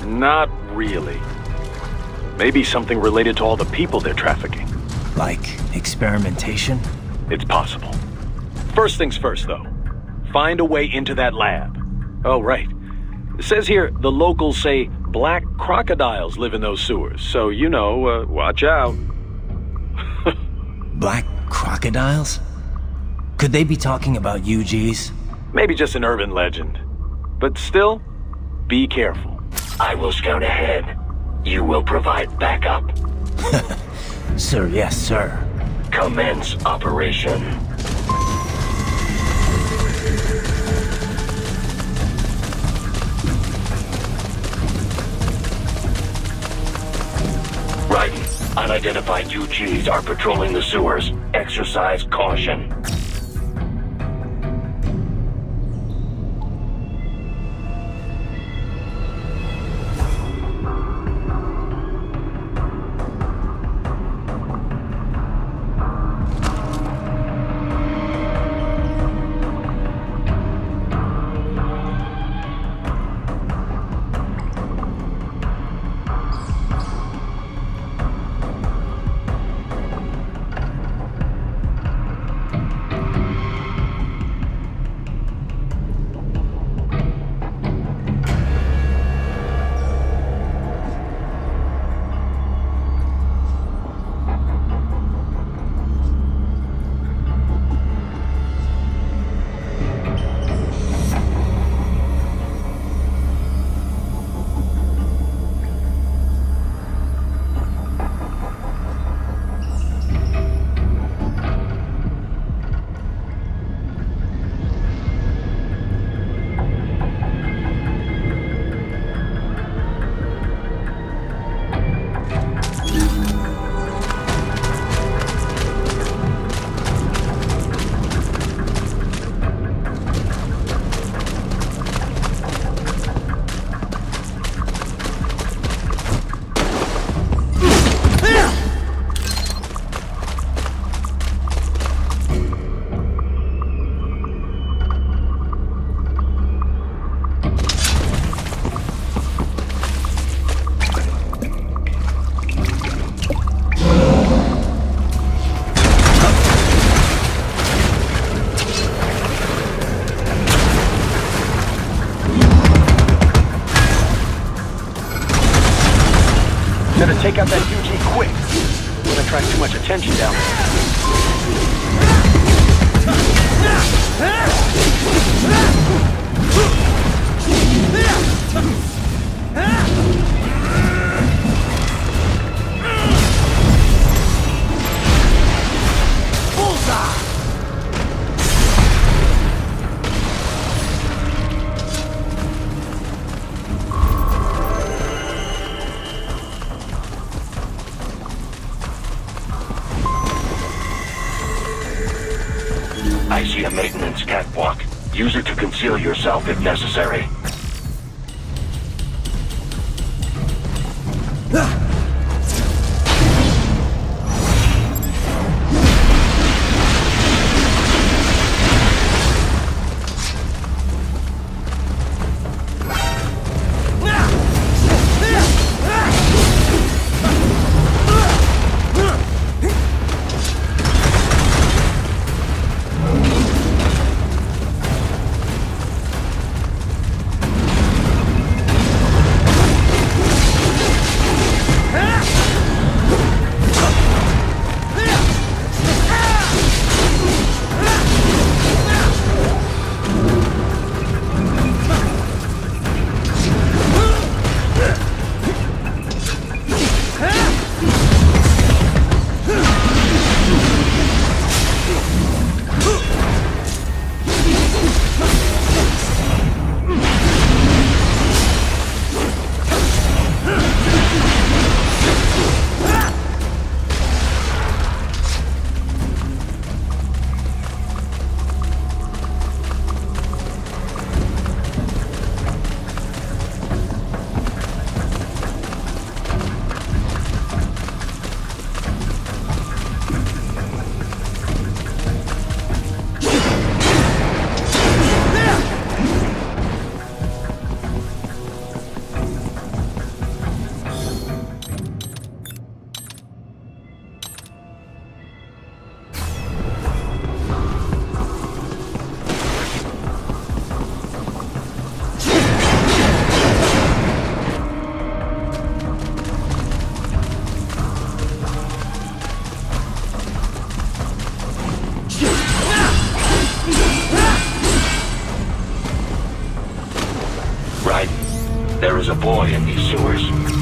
Not really. Maybe something related to all the people they're trafficking. Like experimentation? It's possible. First things first, though. Find a way into that lab. Oh, right. It says here the locals say black crocodiles live in those sewers, so, you know, watch out. Black crocodiles? Could they be talking about UGs? Maybe just an urban legend. But still, be careful. I will scout ahead. You will provide backup. Sir, yes, sir. Commence operation. Radeon, unidentified UGs are patrolling the sewers. Exercise caution. Better take out that UG quick. Won't attract too much attention down I see a maintenance catwalk. Use it to conceal yourself if necessary. deployed in these sewers.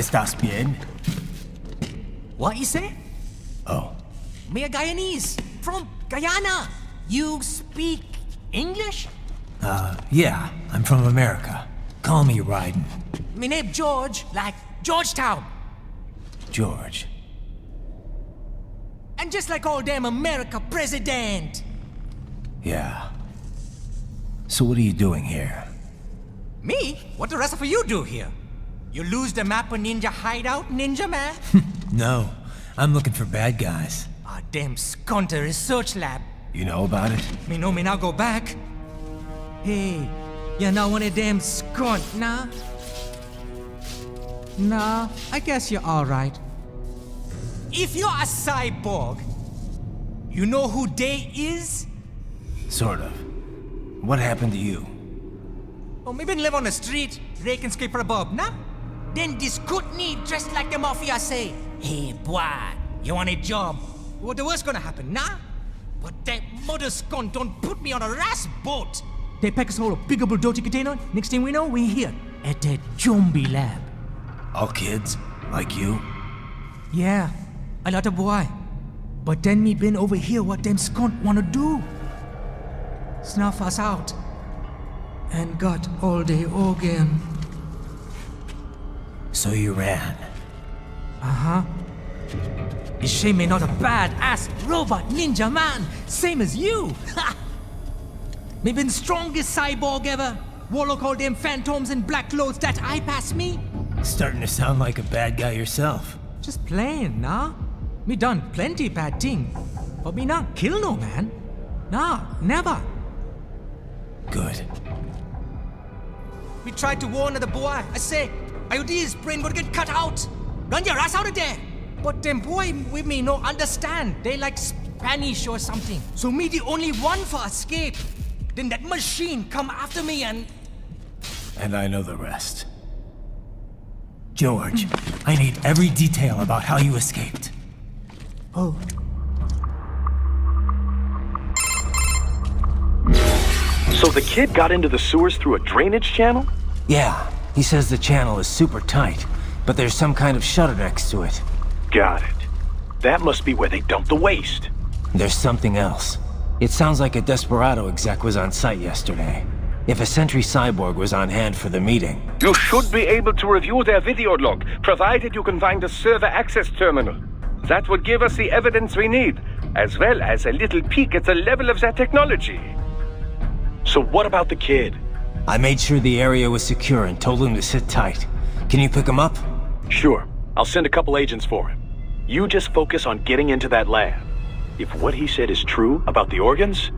¿Estás bien? What you say? Oh, Me a Guyanese from Guyana. You speak English? yeah, I'm from America. Call me Radeon. Me name George, like Georgetown. George. And just like all damn America president. Yeah. So what are you doing here? Me? What the rest of you do here? You lose the map of Ninja hideout, Ninja man? No, I'm looking for bad guys. Ah, damn skunter research lab. You know about it? Me know me now go back. Hey, you're not one of them skunt, nah? Nah, I guess you're alright. If you're a cyborg, you know who they is? Sort of. What happened to you? Oh, me been live on the street, rake and scrape for a bob, nah? Then this good need dressed like the mafia say, Hey, boy, you want a job? What the worst gonna happen, nah? But that mother scum don't put me on a ras boat. They pack us all a bigable dirty container. Next thing we know, we're here at that zombie lab. All kids? Like you? Yeah, a lot of boy. But then me been over here what them skunk wanna do. Snuff us out. And got all the organ. So you ran. Uh-huh. Is she me not a bad-ass robot ninja man, same as you? Ha! Me been strongest cyborg ever. Warlock all them phantoms in black clothes that eye pass me. Starting to sound like a bad guy yourself. Just playing, nah? Me done plenty bad thing. But me not kill no man. Nah, never. Good. We tried to warn the boy. I say, IOD's brain would get cut out. Run your ass out of there. But them boy with me no understand. They like Spanish or something. So me the only one for escape. Then that machine come after me and... And I know the rest. George, I need every detail about how you escaped. Oh. So the kid got into the sewers through a drainage channel? Yeah, he says the channel is super tight, but there's some kind of shutter next to it. Got it. That must be where they dumped the waste. There's something else. It sounds like a Desperado exec was on site yesterday. If a Sentry Cyborg was on hand for the meeting. You should be able to review their video log, provided you can find the server access terminal. That would give us the evidence we need, as well as a little peek at the level of their technology. So what about the kid? I made sure the area was secure and told him to sit tight. Can you pick him up? Sure. I'll send a couple agents for him. You just focus on getting into that lab. If what he said is true about the organs,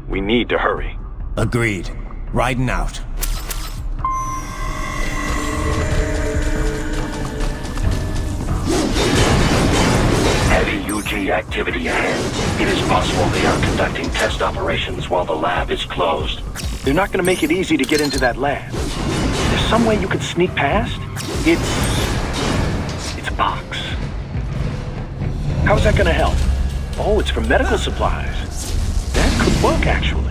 we need to hurry. Agreed. Riding out. Heavy UG activity ahead. It is possible they are conducting test operations while the lab is closed. They're not gonna make it easy to get into that lab. There's some way you could sneak past? It's a box. How's that gonna help? Oh, it's for medical supplies. That could work, actually.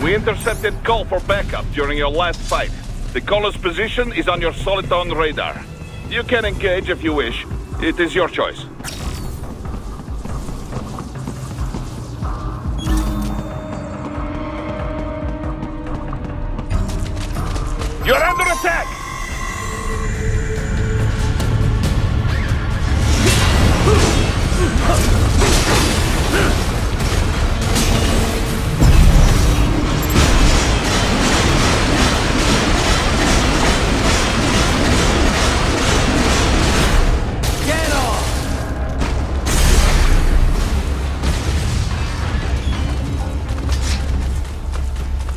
We intercepted call for backup during your last fight. The caller's position is on your Soliton radar. You can engage if you wish. It is your choice. You're under attack!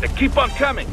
They keep on coming.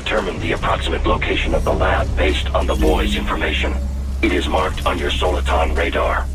determined the approximate location of the lab based on the boy's information. It is marked on your Soliton radar.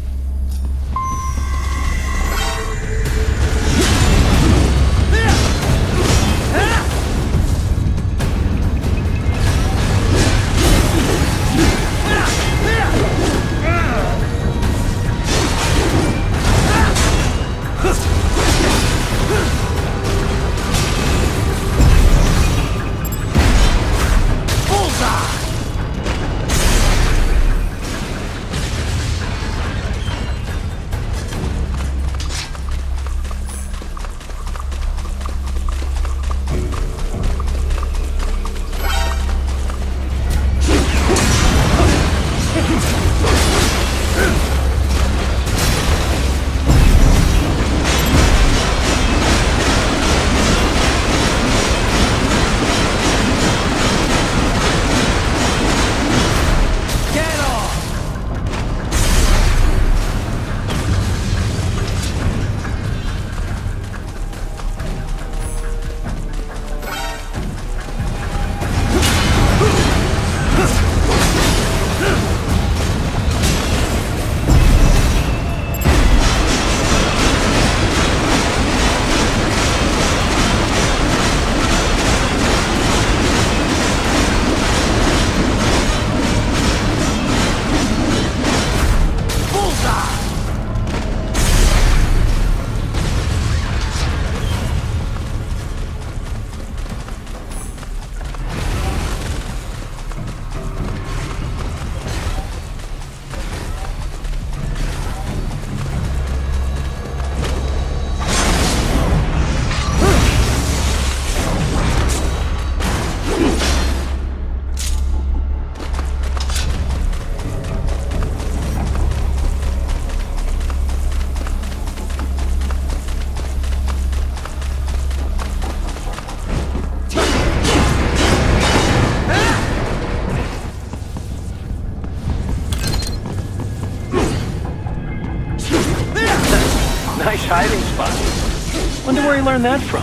Nice hiding spot. Wonder where he learned that from.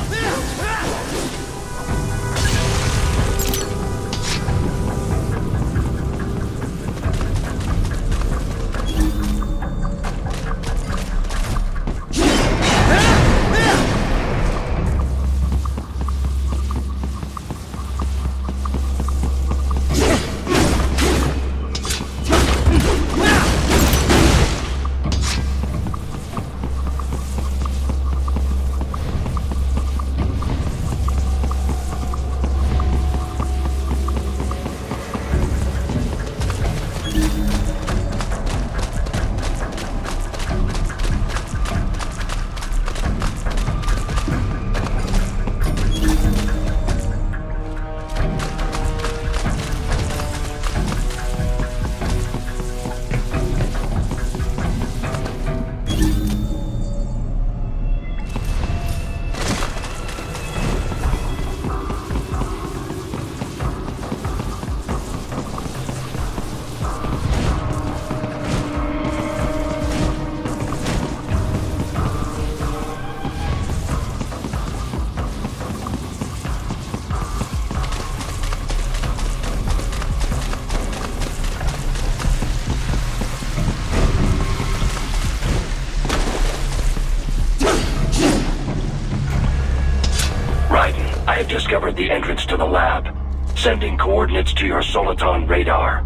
I have discovered the entrance to the lab. Sending coordinates to your Soliton radar.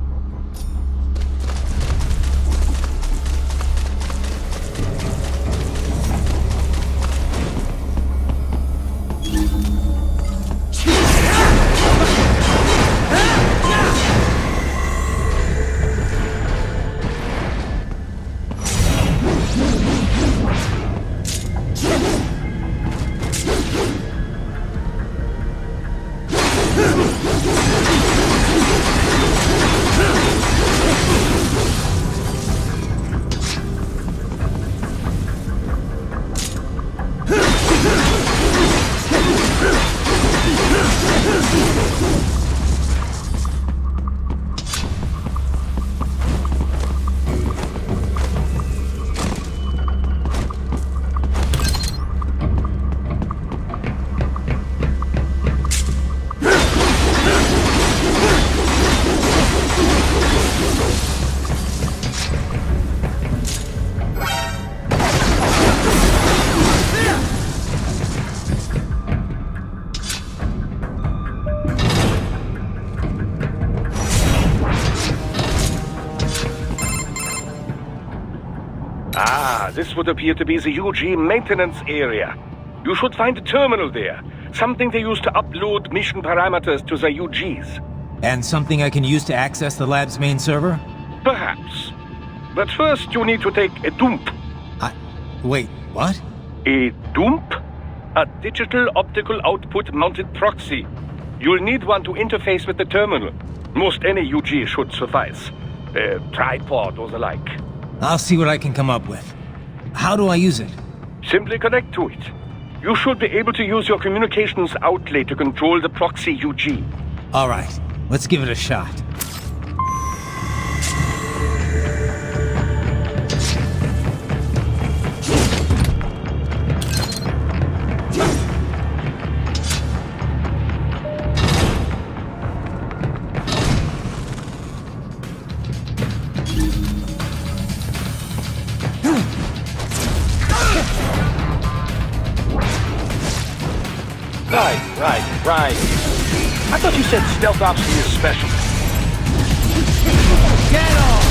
this would appear to be the UG maintenance area. You should find a terminal there. Something they use to upload mission parameters to the UGs. And something I can use to access the lab's main server? Perhaps. But first you need to take a dump. Wait, what? A dump? A digital optical output mounted proxy. You'll need one to interface with the terminal. Most any UG should suffice. A tripod or the like. I'll see what I can come up with. How do I use it? Simply connect to it. You should be able to use your communications outlay to control the proxy UG. All right, let's give it a shot. Right. I thought you said stealth ops were your specialty. Get off!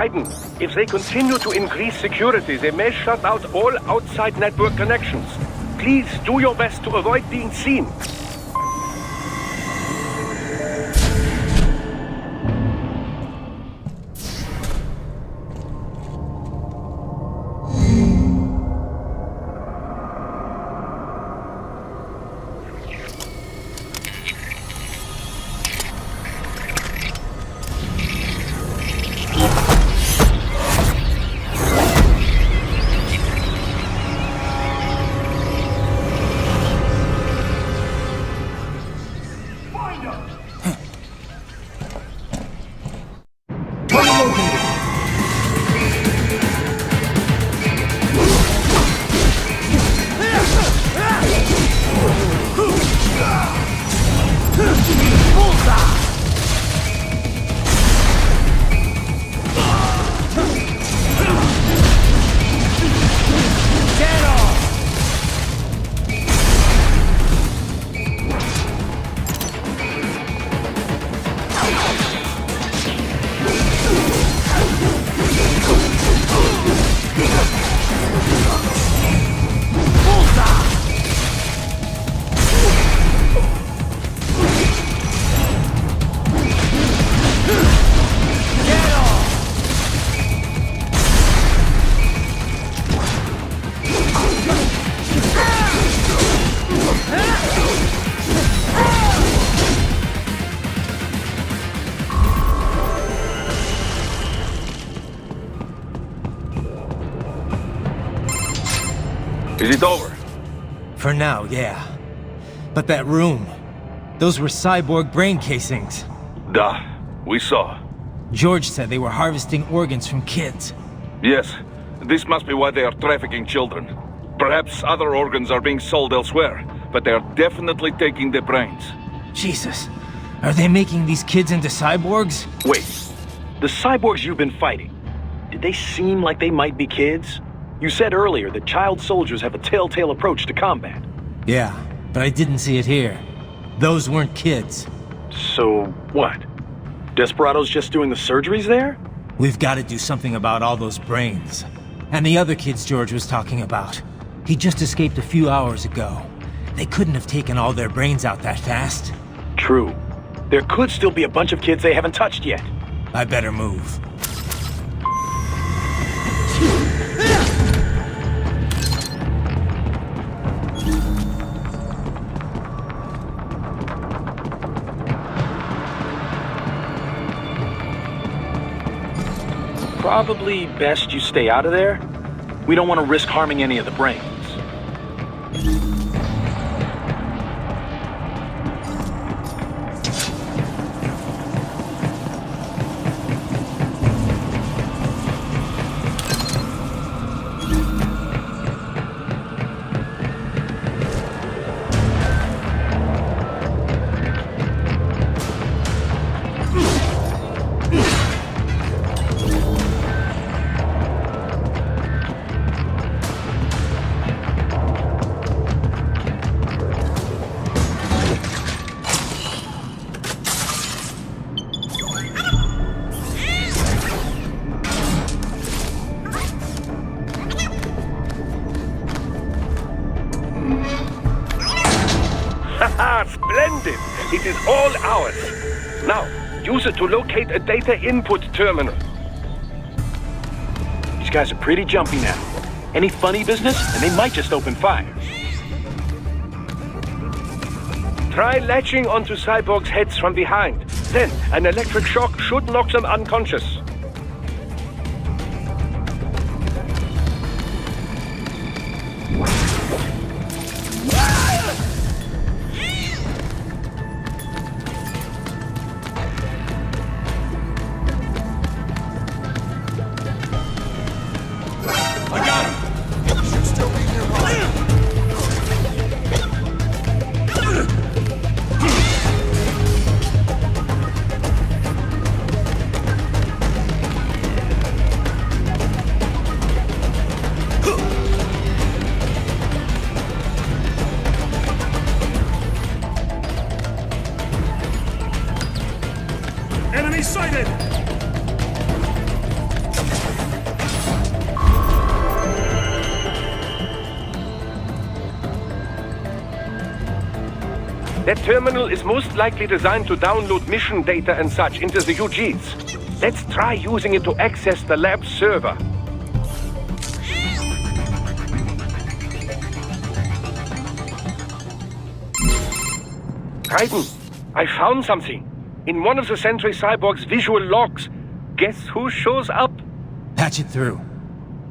Raiden, if they continue to increase security, they may shut out all outside network connections. Please do your best to avoid being seen. Is it over? For now, yeah. But that room, those were cyborg brain casings. Duh. We saw. George said they were harvesting organs from kids. Yes. This must be why they are trafficking children. Perhaps other organs are being sold elsewhere, but they are definitely taking the brains. Jesus. Are they making these kids into cyborgs? Wait, the cyborgs you've been fighting, did they seem like they might be kids? You said earlier that child soldiers have a telltale approach to combat. Yeah, but I didn't see it here. Those weren't kids. So, what? Desperado's just doing the surgeries there? We've got to do something about all those brains. And the other kids George was talking about. He just escaped a few hours ago. They couldn't have taken all their brains out that fast. True. There could still be a bunch of kids they haven't touched yet. I better move. Probably best you stay out of there. We don't want to risk harming any of the brains. Haha, splendid! It is all ours. Now, use it to locate a data input terminal. These guys are pretty jumpy now. Any funny business, and they might just open fire. Try latching onto cyborgs' heads from behind. Then, an electric shock should knock them unconscious. Enemy sighted! That terminal is most likely designed to download mission data and such into the UGs. Let's try using it to access the lab server. Raiden, I found something. In one of the Sentry Cyborg's visual logs. Guess who shows up? Patch it through.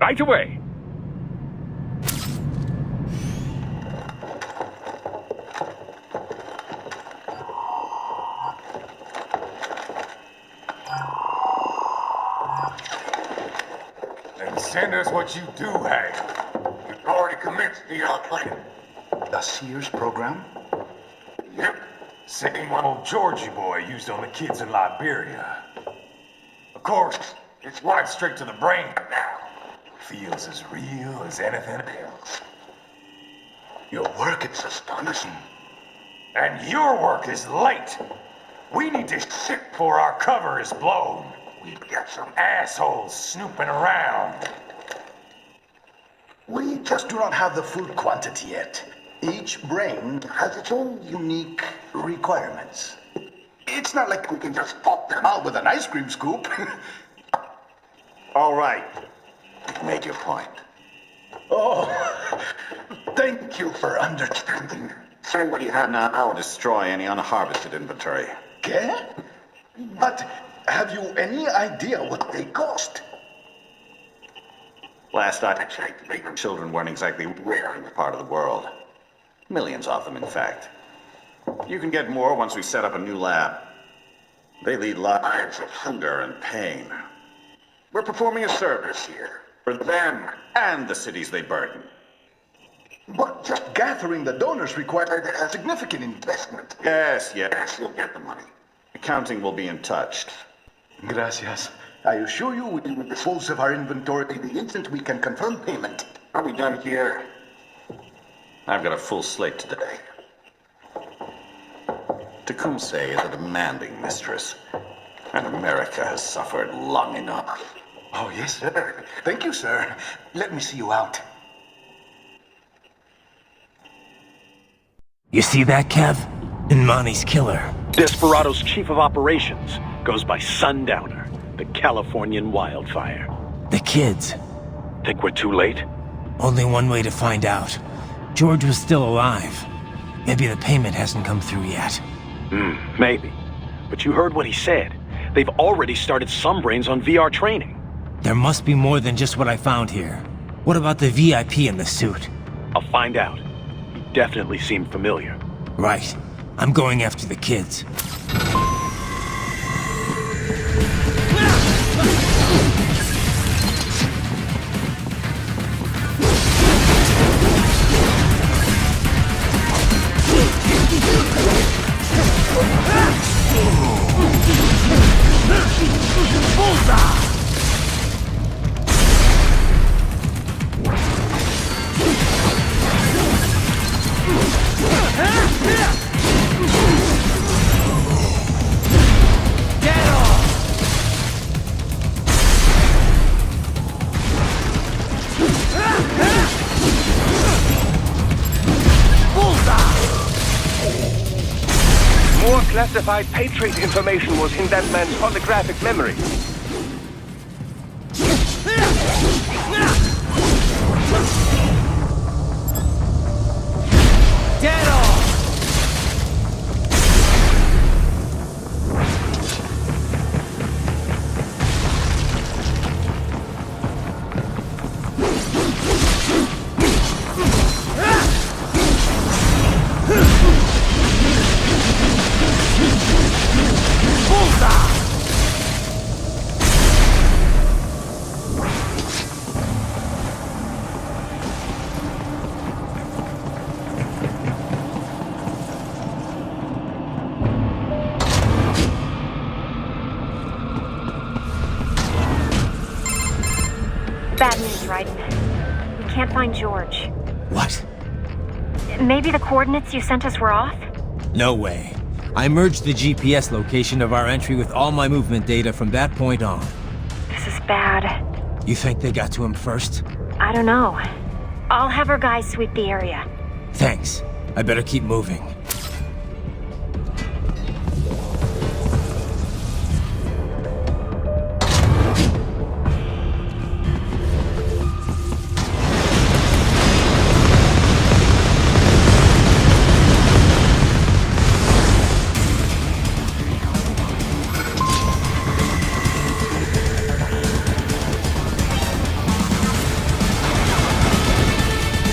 Right away. Then send us what you do have. You've already commenced the outplaying. The Sears program? Yep. Same one old Georgie boy used on the kids in Liberia. Of course, it's right straight to the brain now. Feels as real as anything else. Your work is astonishing. And your work is late. We need to ship before our cover is blown. We've got some assholes snooping around. We just do not have the full quantity yet. Each brain has its own unique requirements. It's not like we can just pop them out with an ice cream scoop. All right. Make your point. Oh, thank you for understanding. Say what you have now. I'll destroy any unharvested inventory. Okay? But have you any idea what they cost? Last I checked, children weren't exactly rare in the part of the world. Millions of them, in fact. You can get more once we set up a new lab. They lead lives of hunger and pain. We're performing a service here for them and the cities they burden. But just gathering the donors required a significant investment. Yes, you'll get the money. Accounting will be in touch. Gracias. I assure you we will dispose of our inventory the instant we can confirm payment. Are we done here? I've got a full slate today. Tecumseh is a demanding mistress, and America has suffered long enough. Oh, yes, sir. Thank you, sir. Let me see you out. You see that, Kev? Inmani's killer. Desperado's chief of operations goes by Sundowner, the Californian wildfire. The kids. Think we're too late? Only one way to find out. George was still alive. Maybe the payment hasn't come through yet. Maybe. But you heard what he said. They've already started some brains on VR training. There must be more than just what I found here. What about the VIP in the suit? I'll find out. He definitely seemed familiar. Right. I'm going after the kids. More classified Patriot information was in that man's holographic memory. Bad news, Radeon. We can't find George. What? Maybe the coordinates you sent us were off? No way. I merged the GPS location of our entry with all my movement data from that point on. This is bad. You think they got to him first? I don't know. I'll have our guys sweep the area. Thanks. I better keep moving.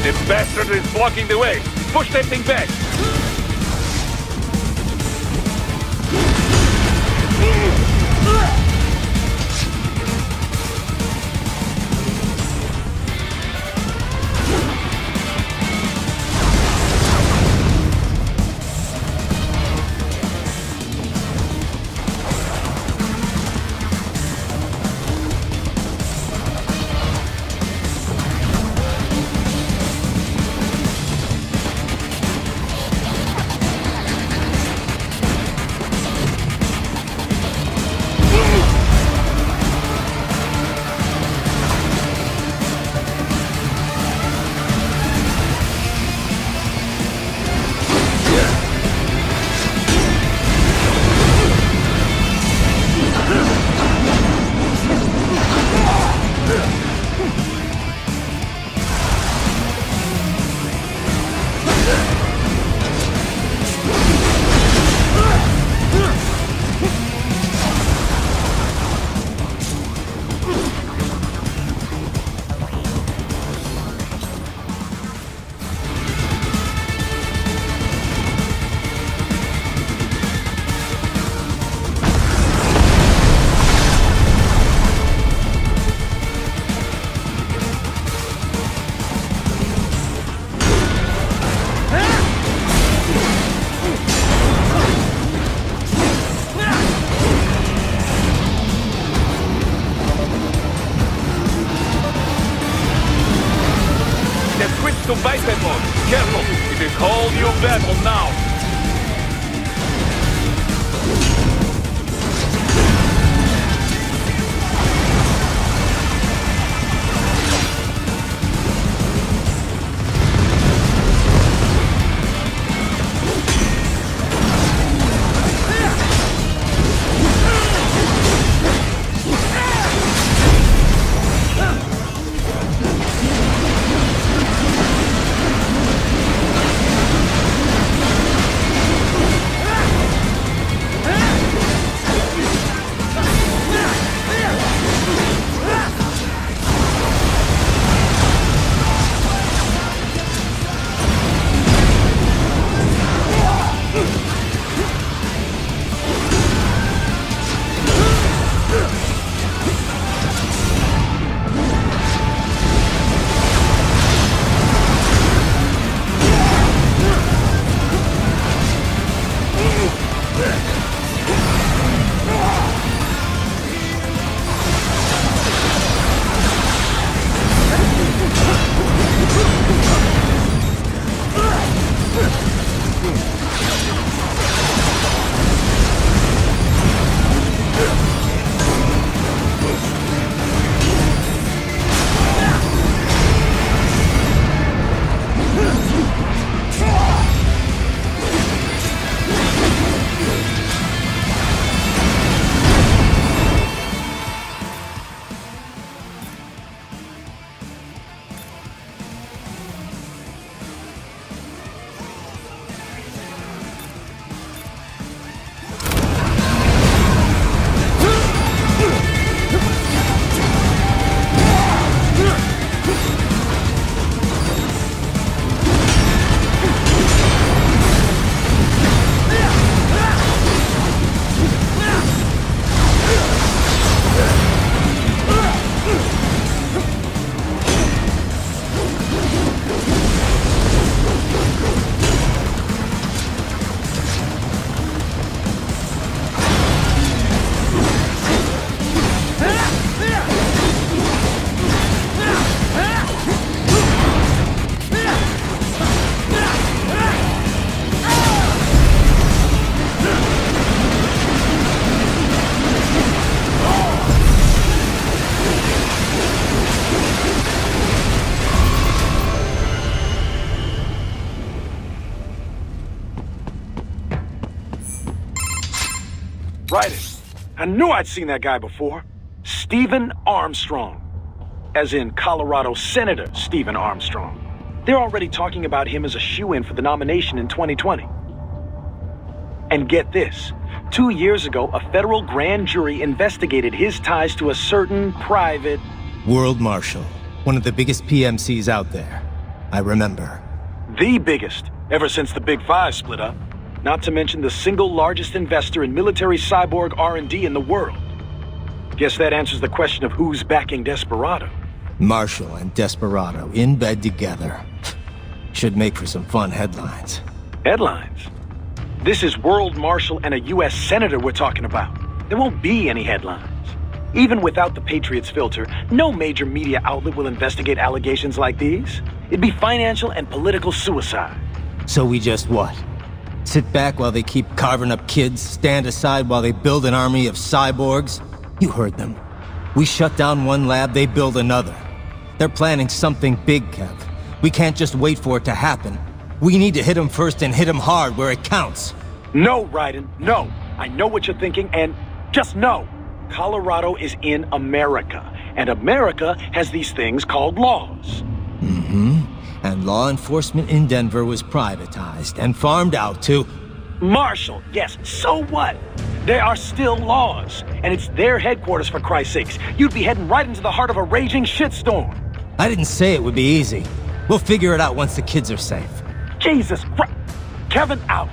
The bastard is blocking the way. Push that thing back. battle now! Right. I knew I'd seen that guy before. Stephen Armstrong. As in Colorado Senator Stephen Armstrong. They're already talking about him as a shoo-in for the nomination in 2020. And get this. 2 years ago, a federal grand jury investigated his ties to a certain private... World Marshal. One of the biggest PMCs out there. I remember. The biggest, ever since the Big Five split up. Not to mention the single largest investor in military cyborg R&D in the world. Guess that answers the question of who's backing Desperado. Marshall and Desperado in bed together. Should make for some fun headlines. Headlines? This is World Marshal and a U.S. Senator we're talking about. There won't be any headlines. Even without the Patriots filter, no major media outlet will investigate allegations like these. It'd be financial and political suicide. So we just what? Sit back while they keep carving up kids, stand aside while they build an army of cyborgs? You heard them. We shut down one lab, they build another. They're planning something big, Kev. We can't just wait for it to happen. We need to hit them first and hit them hard where it counts. No, Raiden, no. I know what you're thinking, and just know. Colorado is in America, and America has these things called laws. Mm-hmm. And law enforcement in Denver was privatized and farmed out to... Marshall, yes, so what? There are still laws, and it's their headquarters for Christ's sakes. You'd be heading right into the heart of a raging shitstorm. I didn't say it would be easy. We'll figure it out once the kids are safe. Jesus Christ. Kevin out.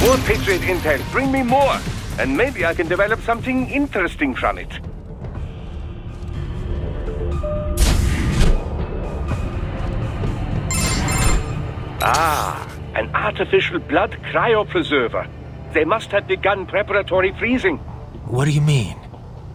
More Patriot intel, bring me more, and maybe I can develop something interesting from it. Ah, an artificial blood cryopreserver. They must have begun preparatory freezing. What do you mean?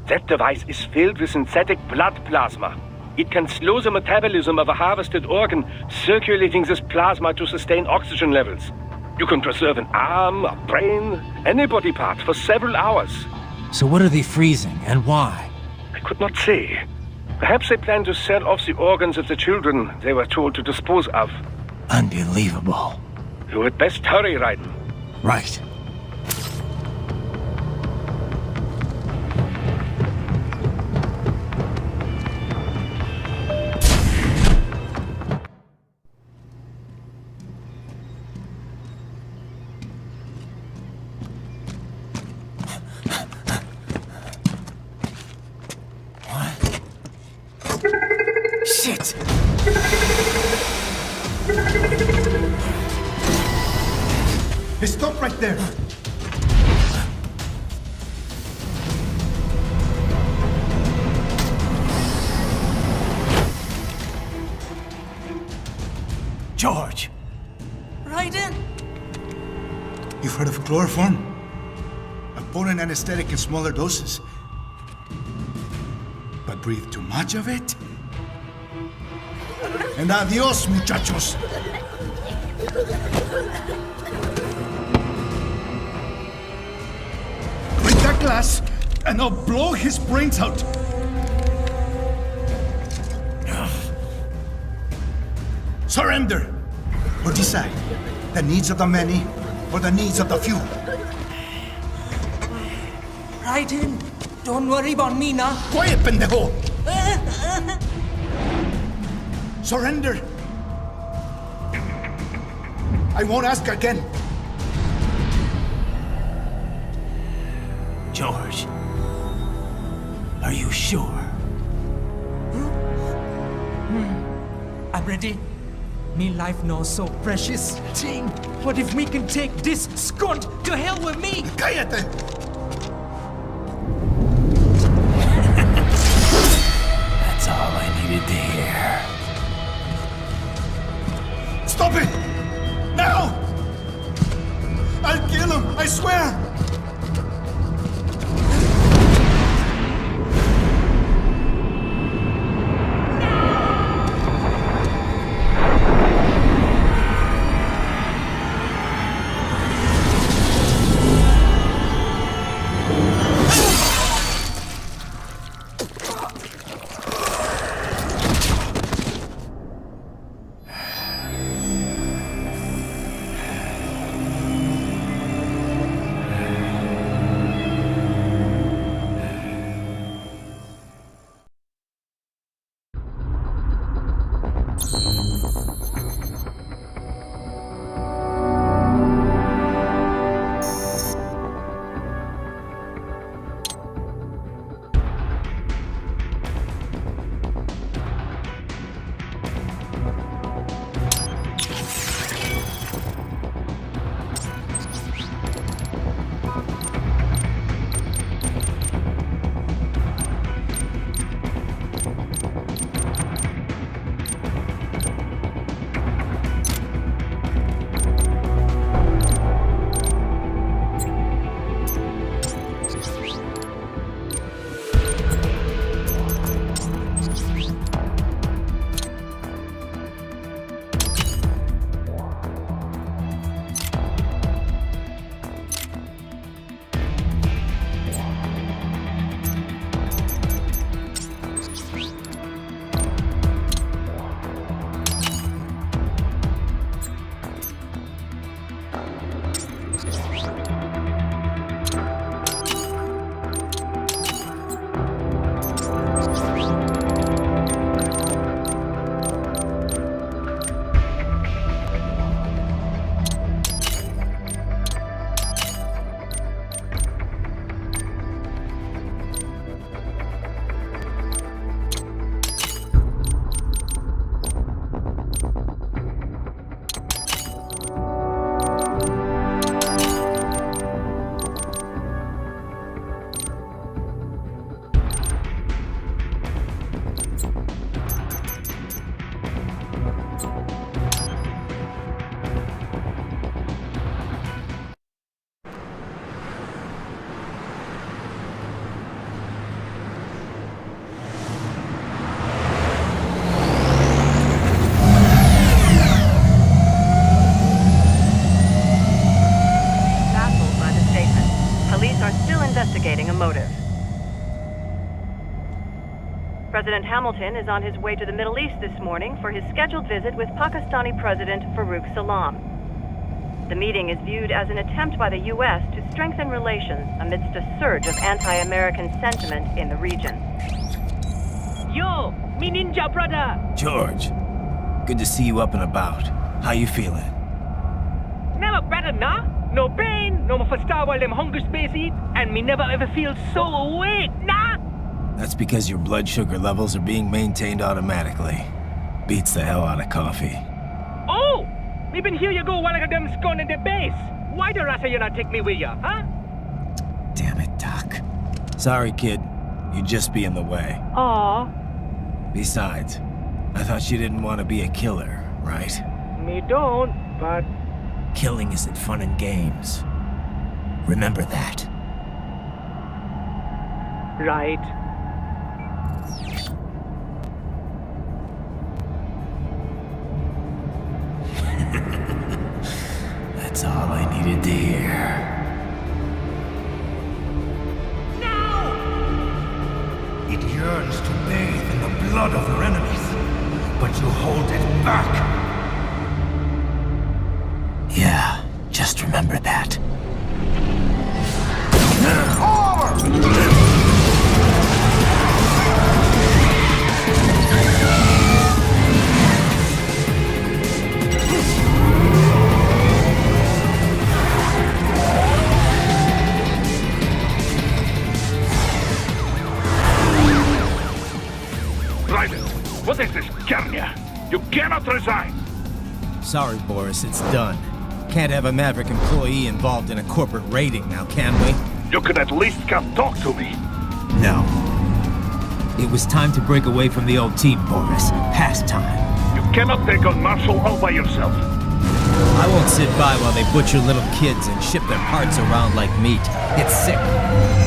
That device is filled with synthetic blood plasma. It can slow the metabolism of a harvested organ, circulating this plasma to sustain oxygen levels. You can preserve an arm, a brain, any body part for several hours. So what are they freezing, and why? I could not say. Perhaps they plan to sell off the organs of the children they were told to dispose of. Unbelievable. You had best hurry, Raiden. Right. Shit! Hey, stop right there. George! Raiden! You've heard of chloroform? A potent anesthetic in smaller doses. But breathe too much of it? And adios, muchachos! Break that glass, and I'll blow his brains out! Surrender! Or decide. The needs of the many, or the needs of the few. Raiden, don't worry about me now. Quiet, pendejo! Surrender! I won't ask again. George, are you sure? I'm ready. Me life now so precious. Ting, what if me can take this skunt to hell with me? Cállate! That's all I needed to hear. Stop it! Now! I'll kill him, I swear! President Hamilton is on his way to the Middle East this morning for his scheduled visit with Pakistani President Farouk Salam. The meeting is viewed as an attempt by the U.S. to strengthen relations amidst a surge of anti-American sentiment in the region. Yo, me ninja brother! George, good to see you up and about. How you feeling? Never better, nah? No pain, no more for star while them hunger space eat, and me never ever feel so awake, nah? That's because your blood sugar levels are being maintained automatically. Beats the hell out of coffee. Oh! Me been here you go while I got them scone in the base. Why the rasa you not take me with ya, huh? Damn it, Doc. Sorry, kid. You'd just be in the way. Aw. Besides, I thought you didn't want to be a killer, right? Me don't, but... Killing isn't fun and games. Remember that. Right. That's all I needed to hear. Now! It yearns to bathe in the blood of your enemies, but you hold it back. Yeah, just remember that. Raiden, what is this, Kernia? You cannot resign! Sorry, Boris, it's done. Can't have a Maverick employee involved in a corporate raiding now, can we? You could at least come talk to me. No. It was time to break away from the old team, Boris. Past time. You cannot take on Marshall all by yourself. I won't sit by while they butcher little kids and ship their parts around like meat. It's sick.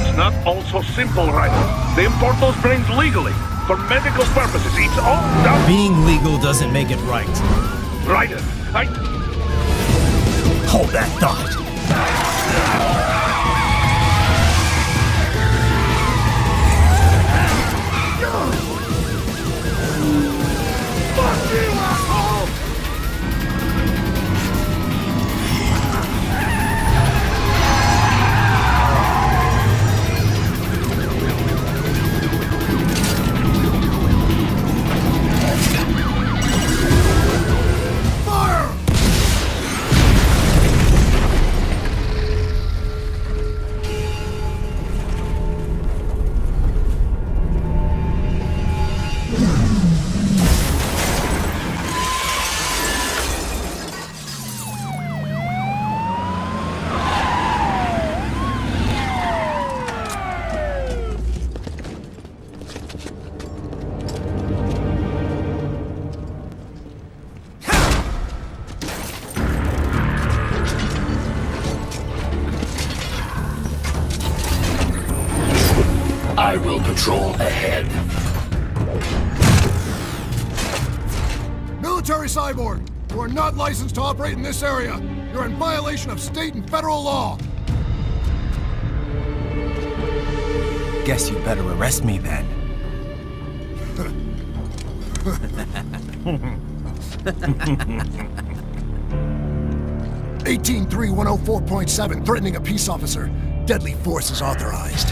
It's not all so simple, Raiden. They import those brains legally. For medical purposes, it's all done. Being legal doesn't make it right. Raiden, Hold that thought. Fuck you, asshole! I will patrol ahead. Military cyborg, you are not licensed to operate in this area. You're in violation of state and federal law. Guess you better arrest me then. 18.3.104.7, threatening a peace officer. Deadly force is authorized.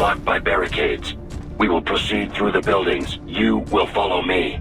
blocked by barricades. We will proceed through the buildings. You will follow me.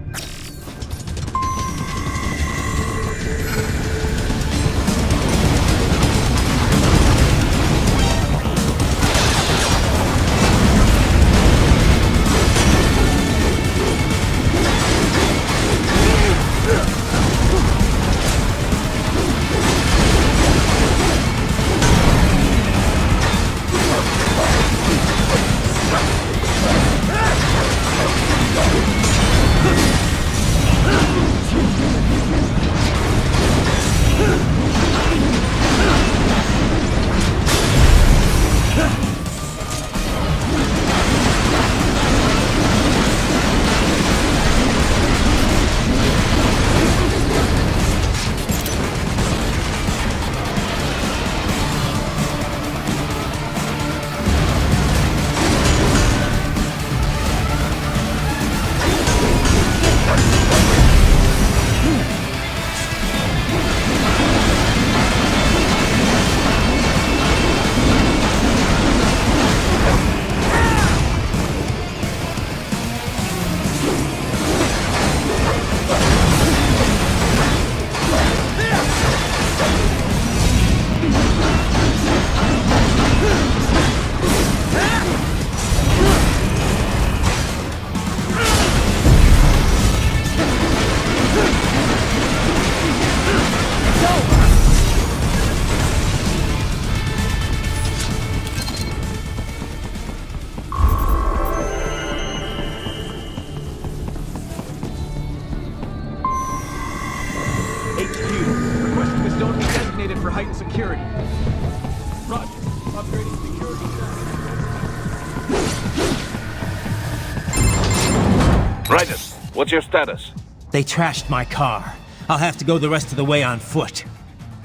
Radeon, what's your status? They trashed my car. I'll have to go the rest of the way on foot.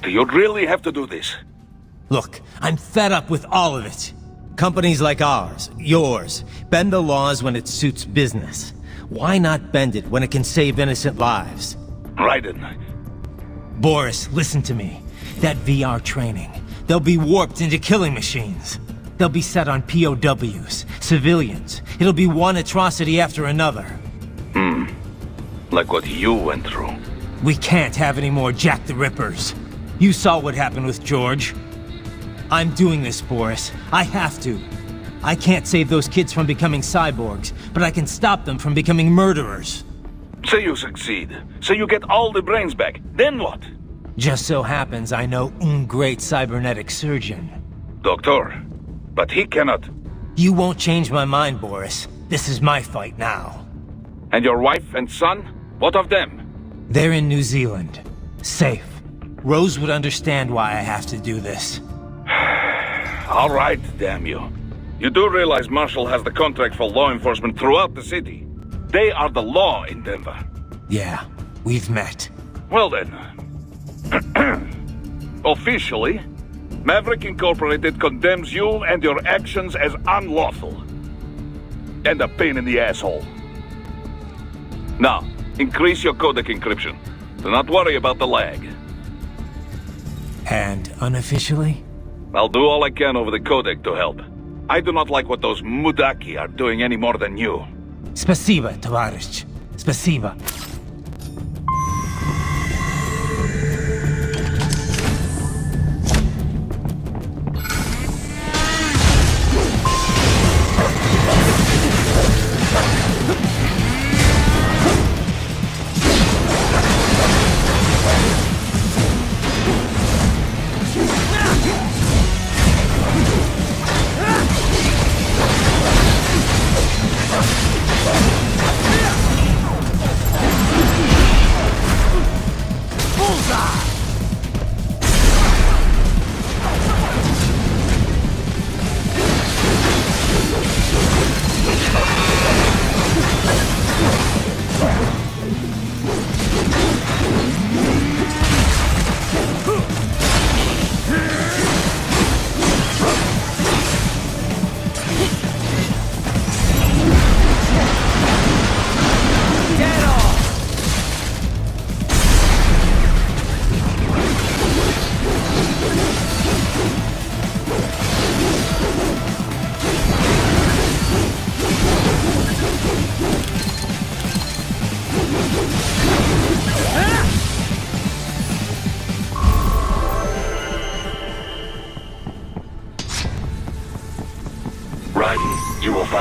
Do you really have to do this? Look, I'm fed up with all of it. Companies like ours, yours, bend the laws when it suits business. Why not bend it when it can save innocent lives? Radeon. Boris, listen to me. That VR training, they'll be warped into killing machines. They'll be set on POWs, civilians. It'll be one atrocity after another. Like what you went through. We can't have any more Jack the Rippers. You saw what happened with George. I'm doing this, Boris. I have to. I can't save those kids from becoming cyborgs, but I can stop them from becoming murderers. Say you succeed. Say you get all the brains back. Then what? Just so happens I know un great cybernetic surgeon. Doctor. But he cannot. You won't change my mind, Boris. This is my fight now. And your wife and son? What of them? They're in New Zealand. Safe. Rose would understand why I have to do this. All right, damn you. You do realize Marshall has the contract for law enforcement throughout the city. They are the law in Denver. Yeah, we've met. Well then. Officially, Maverick Incorporated condemns you and your actions as unlawful. And a pain in the asshole. Now, increase your codec encryption. Do not worry about the lag. And unofficially? I'll do all I can over the codec to help. I do not like what those mudaki are doing any more than you. Spasiba, товарищ. Spasiba.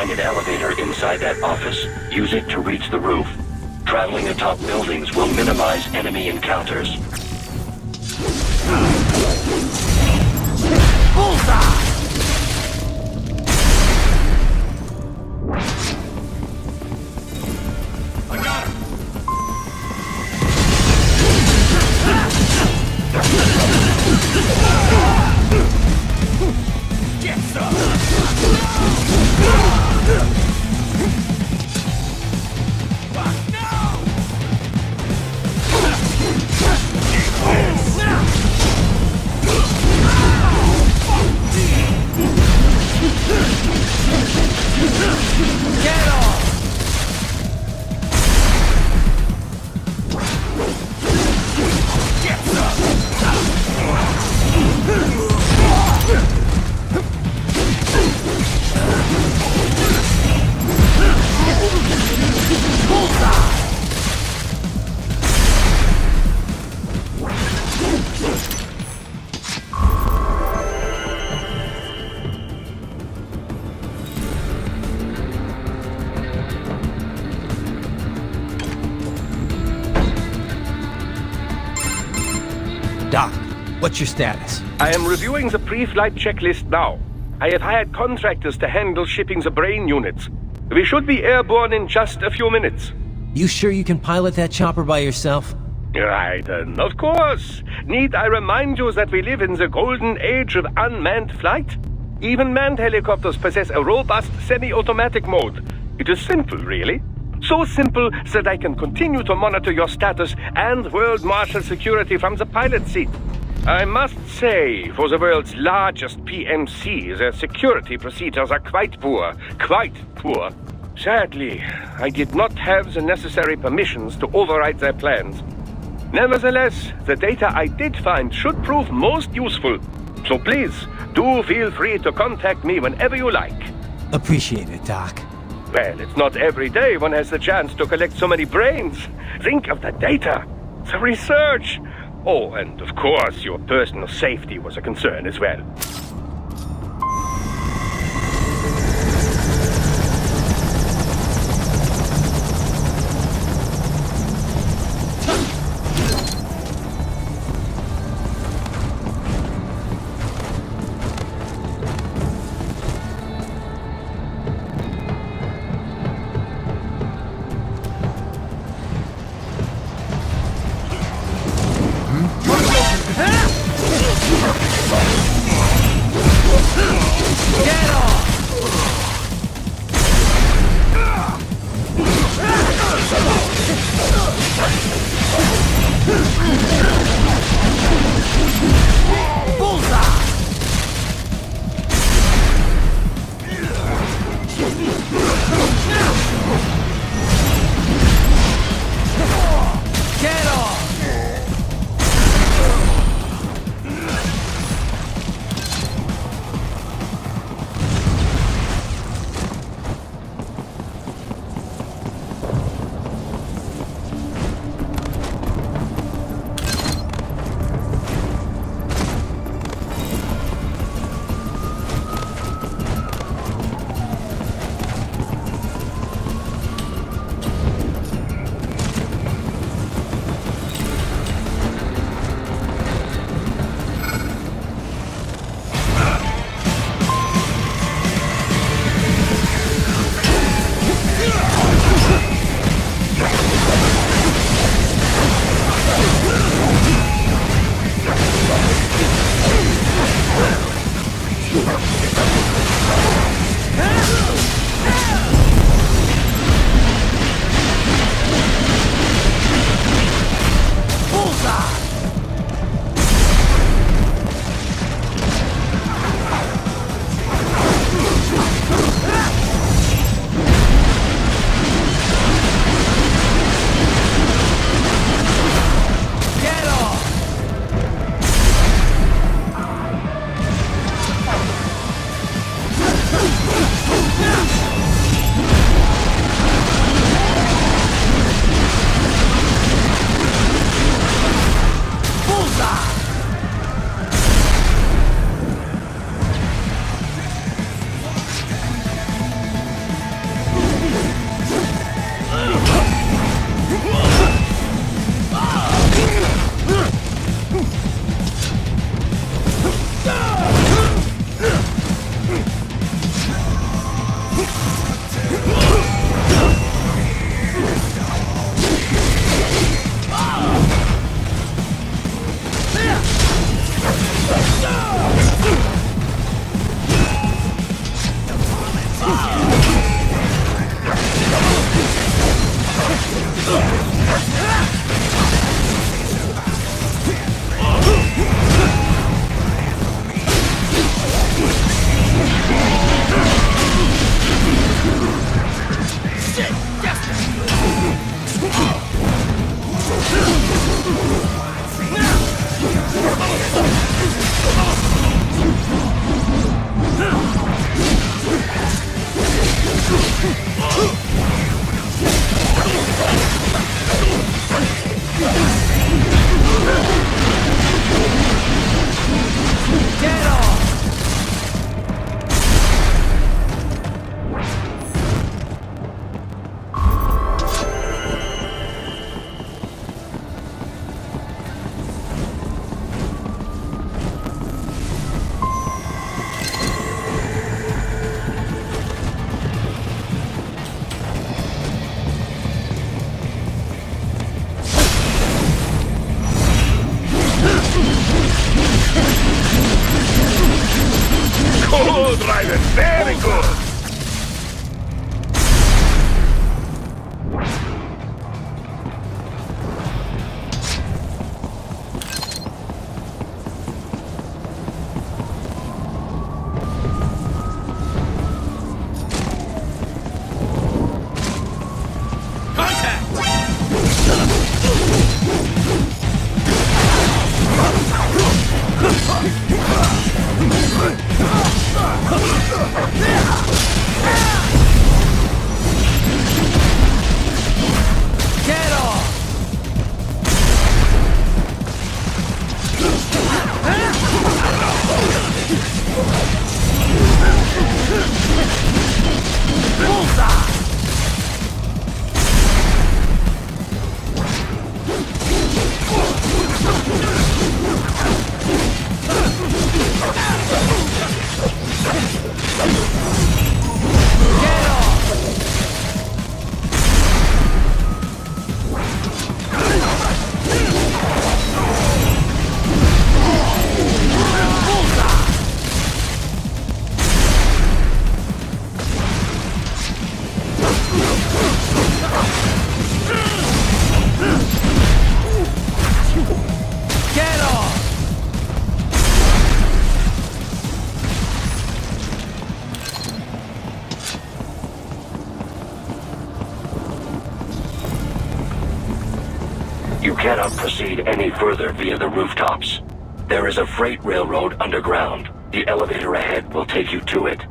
find an elevator inside that office. Use it to reach the roof. Traveling atop buildings will minimize enemy encounters. Bullseye! I got him! Get some! Get off! Get Doc, what's your status? I am reviewing the pre-flight checklist now. I have hired contractors to handle shipping the brain units. We should be airborne in just a few minutes. You sure you can pilot that chopper by yourself? Radeon, of course. Need I remind you that we live in the golden age of unmanned flight? Even manned helicopters possess a robust semi-automatic mode. It is simple, really. So simple that I can continue to monitor your status and world marshal security from the pilot seat. I must say, for the world's largest PMC, their security procedures are quite poor. Quite poor. Sadly, I did not have the necessary permissions to override their plans. Nevertheless, the data I did find should prove most useful. So please, do feel free to contact me whenever you like. Appreciate it, Doc. Well, it's not every day one has the chance to collect so many brains. Think of the data, the research. Oh, and of course, your personal safety was a concern as well. Good, Ryzen. Very good. You cannot proceed any further via the rooftops. There is a freight railroad underground. The elevator ahead will take you to it.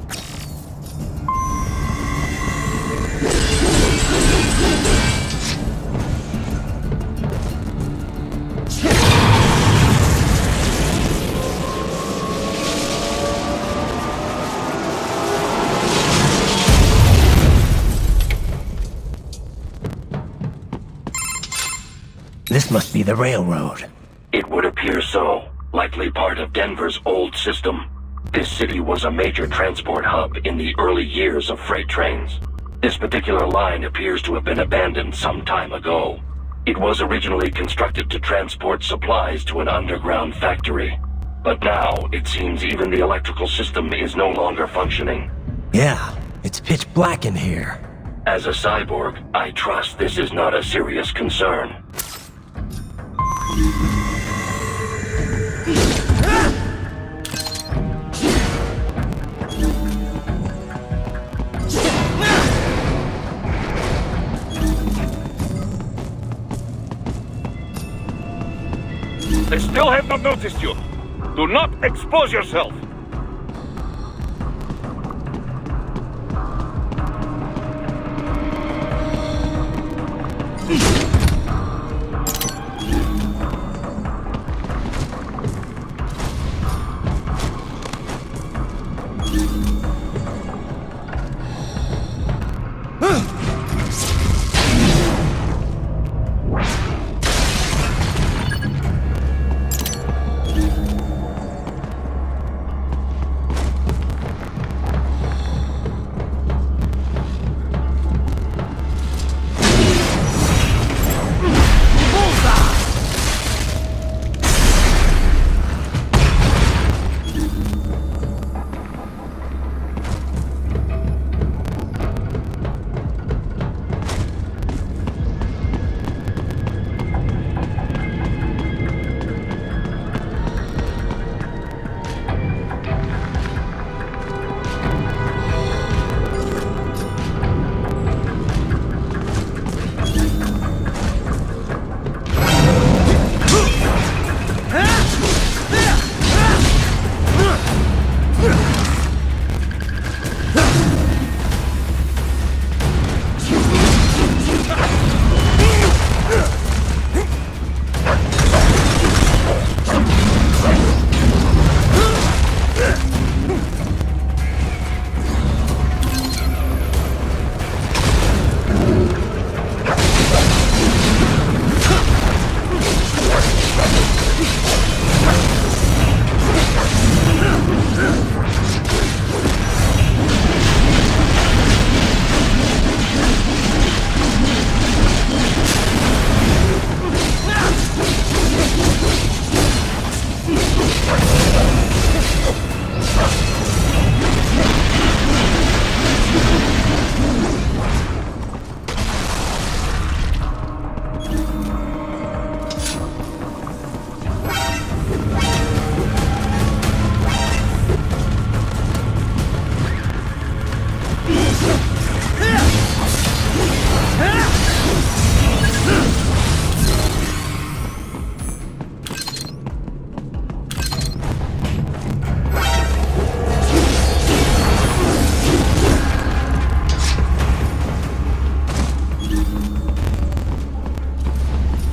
This must be the railroad. It would appear so. Likely part of Denver's old system. This city was a major transport hub in the early years of freight trains. This particular line appears to have been abandoned some time ago. It was originally constructed to transport supplies to an underground factory. But now, it seems even the electrical system is no longer functioning. Yeah, it's pitch black in here. As a cyborg, I trust this is not a serious concern. They still have not noticed you. Do not expose yourself.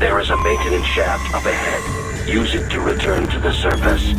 There is a maintenance shaft up ahead. Use it to return to the surface.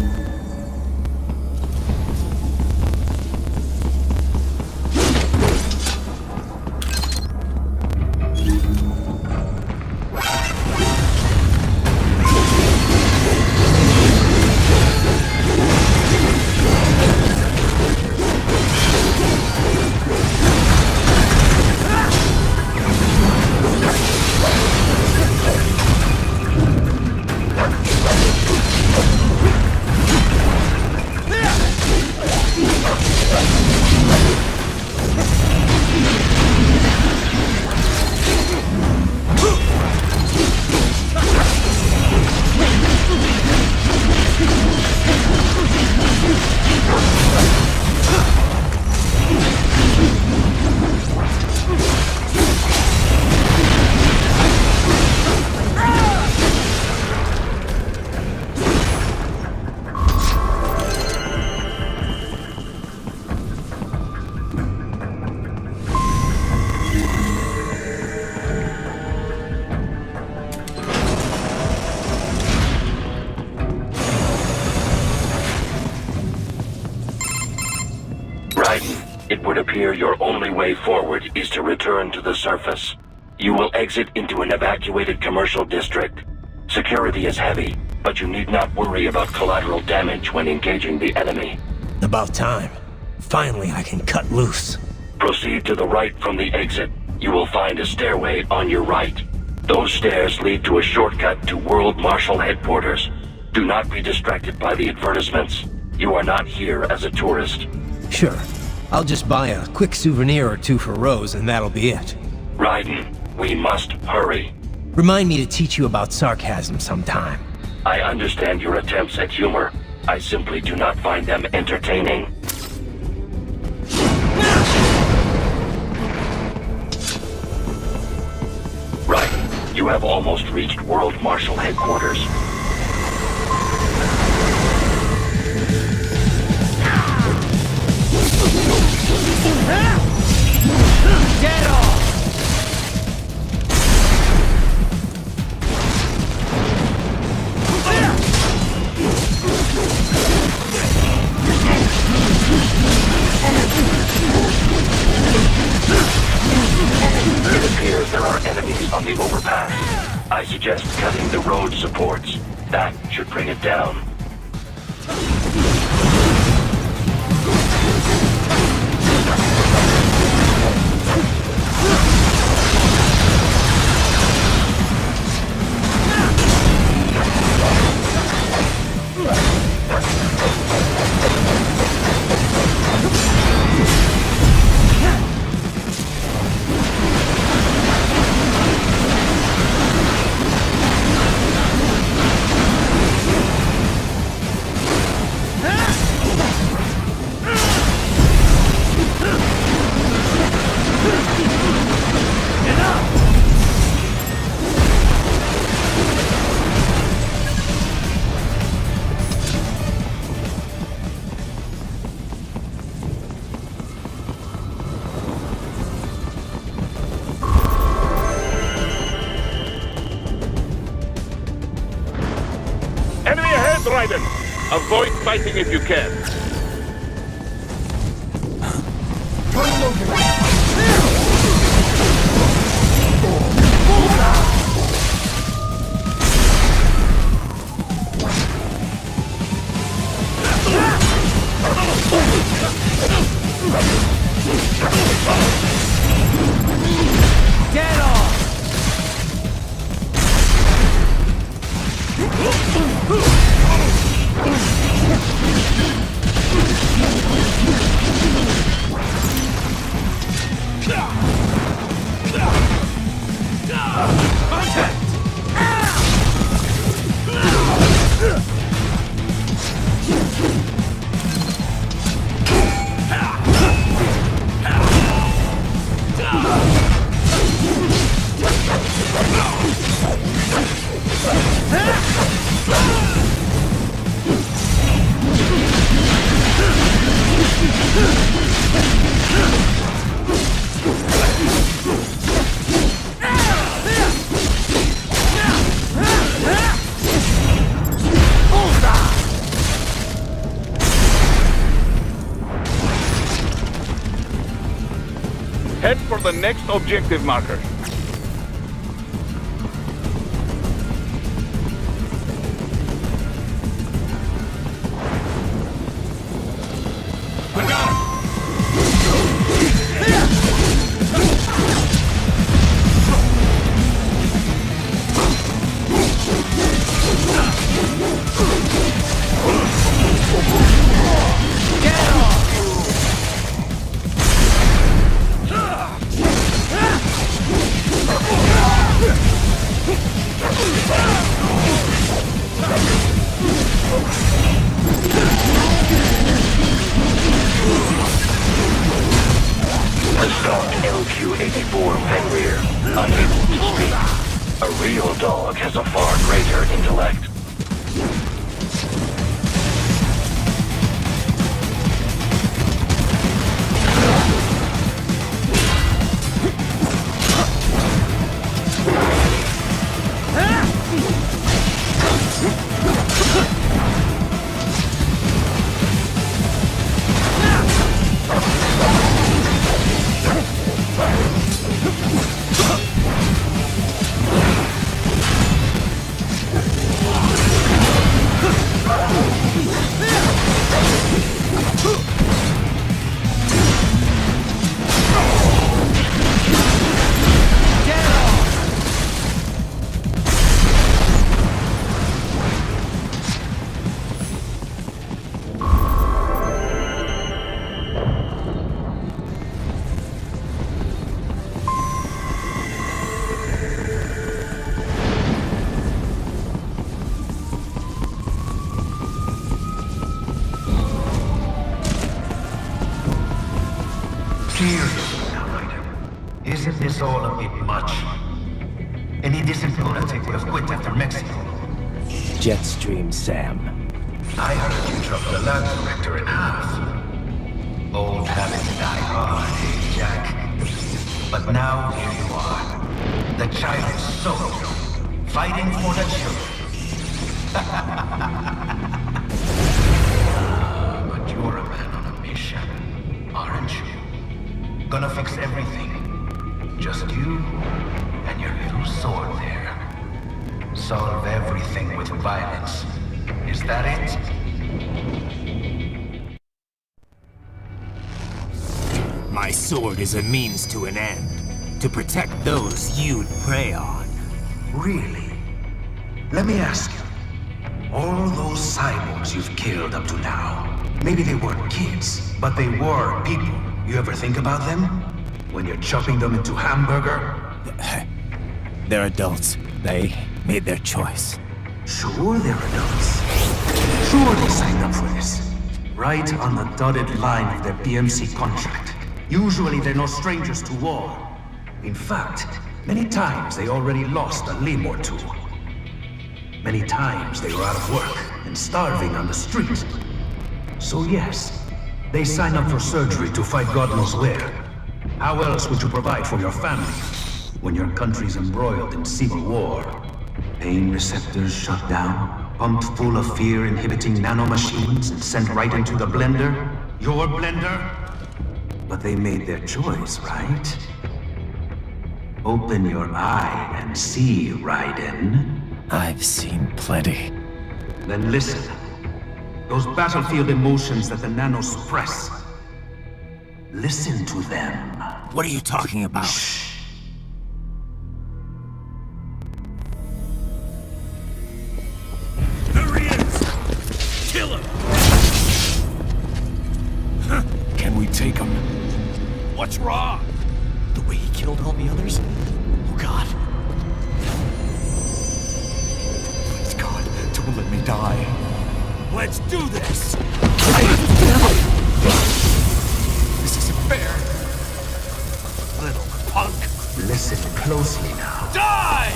It would appear your only way forward is to return to the surface. You will exit into an evacuated commercial district. Security is heavy, but you need not worry about collateral damage when engaging the enemy. About time. Finally, I can cut loose. Proceed to the right from the exit. You will find a stairway on your right. Those stairs lead to a shortcut to World Marshal Headquarters. Do not be distracted by the advertisements. You are not here as a tourist. Sure. I'll just buy a quick souvenir or two for Rose, and that'll be it. Raiden, we must hurry. Remind me to teach you about sarcasm sometime. I understand your attempts at humor. I simply do not find them entertaining. Raiden, you have almost reached World Marshal Headquarters. Get off! It appears there are enemies on the overpass. I suggest cutting the road supports. That should bring it down. Raiden, avoid fighting if you can. Get off! the next objective marker. LQ-84 Fenrir, unable to speak. A real dog has a far greater intellect. Isn't this all a bit much? Any decent lunatic would have quit after Mexico. Jetstream, Sam. I heard you dropped the lab director in half. Old habits die hard, eh, Jack? But now here you are. The child is soldier, fighting for the children. But you're a man on a mission, aren't you? Gonna fix everything. Just you and your little sword there. Solve everything with violence. Is that it? My sword is a means to an end. To protect those you'd prey on. Really? Let me ask you. All those cyborgs you've killed up to now, maybe they weren't kids, but they were people. You ever think about them? When you're chopping them into hamburger? They're adults. They made their choice. Sure they're adults. Sure they signed up for this. Right on the dotted line of their BMC contract. Usually they're no strangers to war. In fact, many times they already lost a limb or two. Many times they were out of work and starving on the street. So yes, they signed up for surgery to fight God knows where. How else would you provide for your family when your country's embroiled in civil war? Pain receptors shut down, pumped full of fear-inhibiting nanomachines and sent right into the blender? Your blender? But they made their choice, right? Open your eye and see, Raiden. I've seen plenty. Then listen. Those battlefield emotions that the nanos suppress. Listen to them. What are you talking about? Shh. There he is! Kill him! Huh. Can we take him? What's wrong? The way he killed all the others? Oh God. Please God, don't let me die. Let's do this! This isn't fair. Little punk. Listen closely now. Die!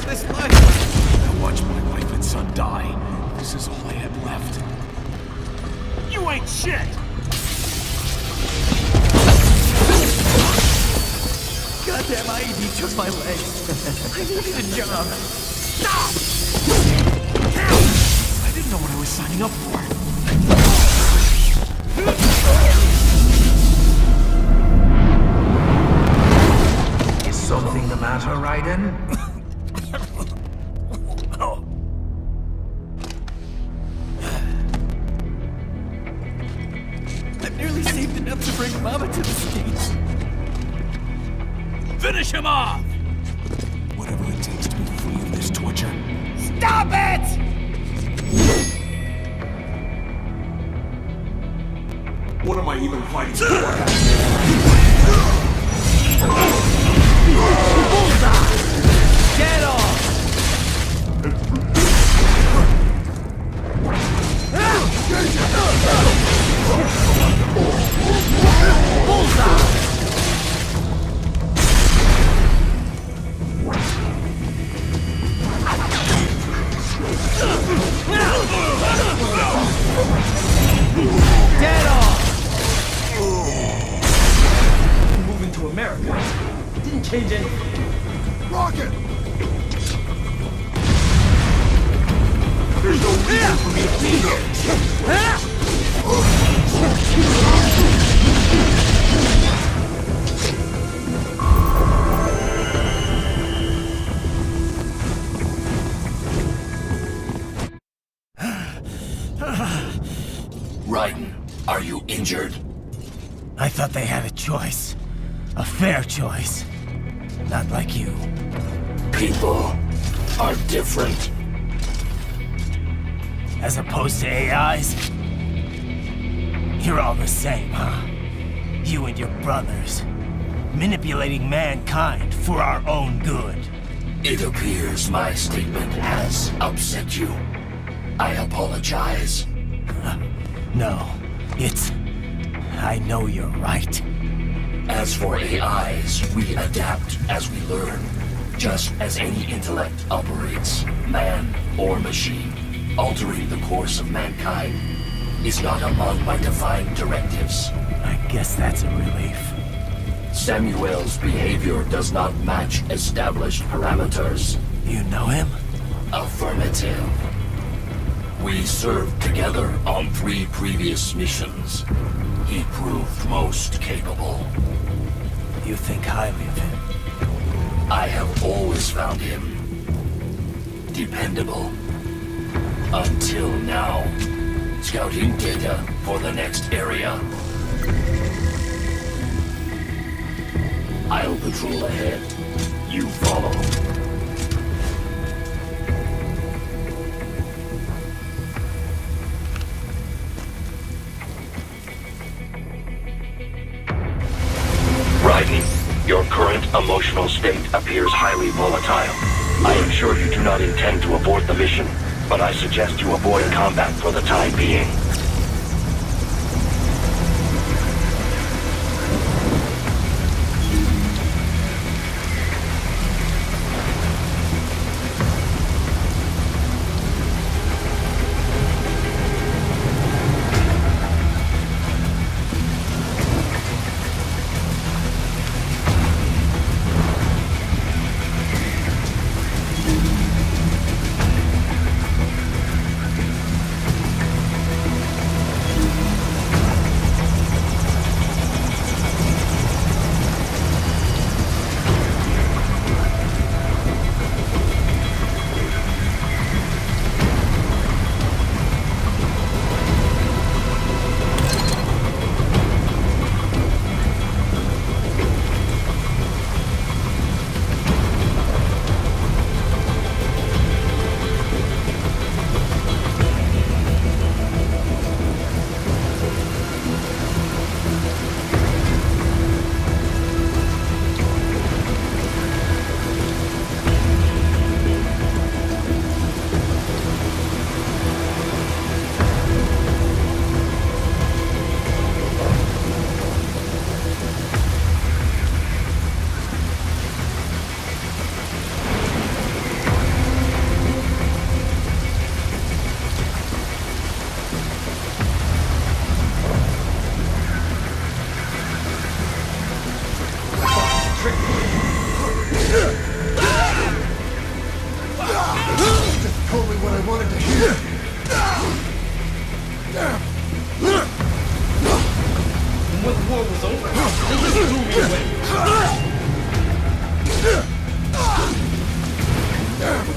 This life. I watched my wife and son die. This is all I had left. You ain't shit! Goddamn IED took my leg. I needed a job. Stop! I didn't know what I was signing up for. matter, Raiden? I've nearly saved enough to bring Mama to the States. Finish him off! Whatever it takes to be free of this torture. Stop it! What am I even fighting for? Get off! Get off! Moving to America didn't change anything. Rocket! There's no reason for me to be here. Raiden, are you injured? I thought they had a choice. A fair choice. Not like you. People are different. As opposed to AIs? You're all the same, huh? You and your brothers. Manipulating mankind for our own good. It appears my statement has upset you. I apologize. No, it's... I know you're right. As for AIs, we adapt as we learn. Just as any intellect operates, man or machine. Altering the course of mankind is not among my defined directives. I guess that's a relief. Samuel's behavior does not match established parameters. You know him? Affirmative. We served together on 3 previous missions. He proved most capable. You think highly of him? I have always found him dependable. Until now. Scouting data for the next area. I'll patrol ahead. You follow. Raiden, your current emotional state appears highly volatile. I am sure you do not intend to abort the mission, but I suggest you avoid combat for the time being.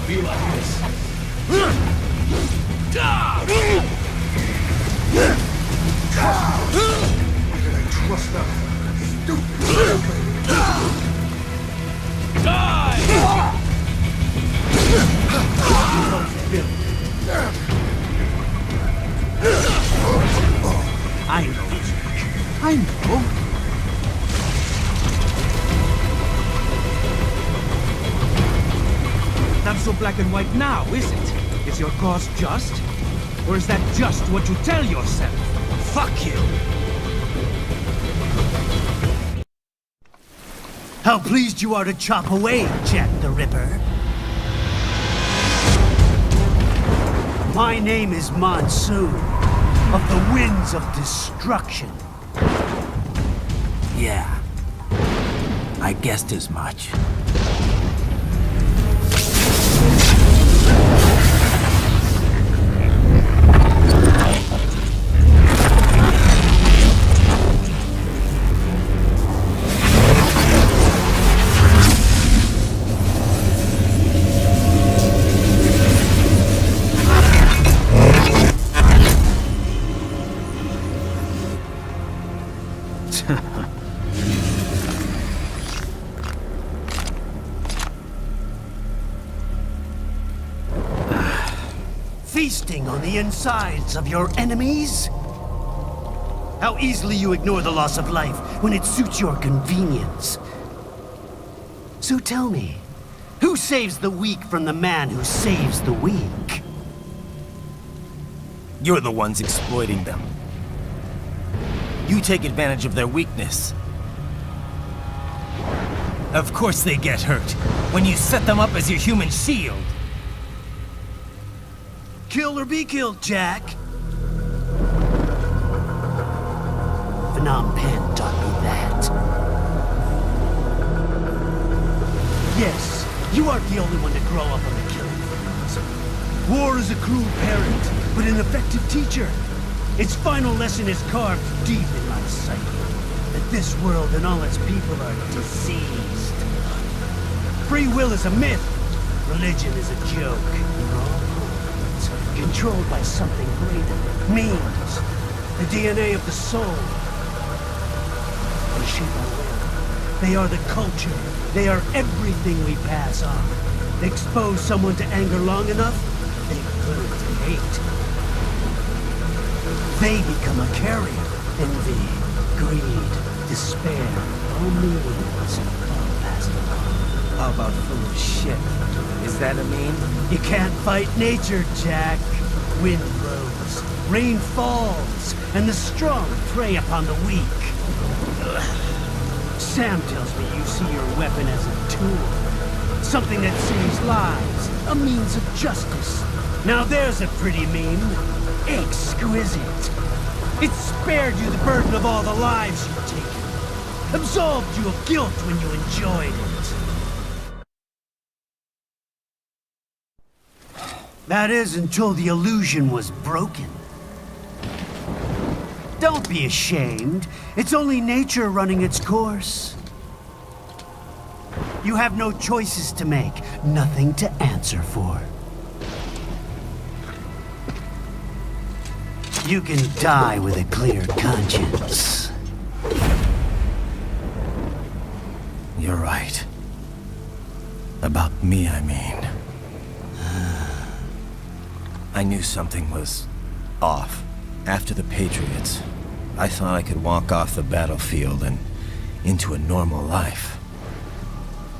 be like this. Trust them. Stupid. Die! I know, Jack. I know. Not so black and white now, is it? Is your cause just? Or is that just what you tell yourself? Fuck you! How pleased you are to chop away, Jack the Ripper. My name is Monsoon, of the Winds of Destruction. Yeah. I guessed as much. Feasting on the insides of your enemies? How easily you ignore the loss of life when it suits your convenience. So tell me, who saves the weak from the man who saves the weak? You're the ones exploiting them. You take advantage of their weakness. Of course they get hurt when you set them up as your human shield. Kill or be killed, Jack. Phnom Penh taught me that. Yes, you aren't the only one to grow up on the killing fields. War is a cruel parent, but an effective teacher. Its final lesson is carved deep in my psyche. That this world and all its people are diseased. Free will is a myth. Religion is a joke. We're all pawns, controlled by something greater. Means. The DNA of the soul. They shape our will. They are the culture. They are everything we pass on. Expose someone to anger long enough, they learn to hate. They become a carrier. Envy, greed, despair, all meanings, all passed along. How about full of shit? Is that a meme? You can't fight nature, Jack. Wind blows, rain falls, and the strong prey upon the weak. Sam tells me you see your weapon as a tool. Something that saves lives, a means of justice. Now there's a pretty meme. Exquisite. It spared you the burden of all the lives you've taken. Absolved you of guilt when you enjoyed it. That is until the illusion was broken. Don't be ashamed. It's only nature running its course. You have no choices to make, nothing to answer for. You can die with a clear conscience. You're right. About me, I mean. I knew something was off. After the Patriots, I thought I could walk off the battlefield and into a normal life.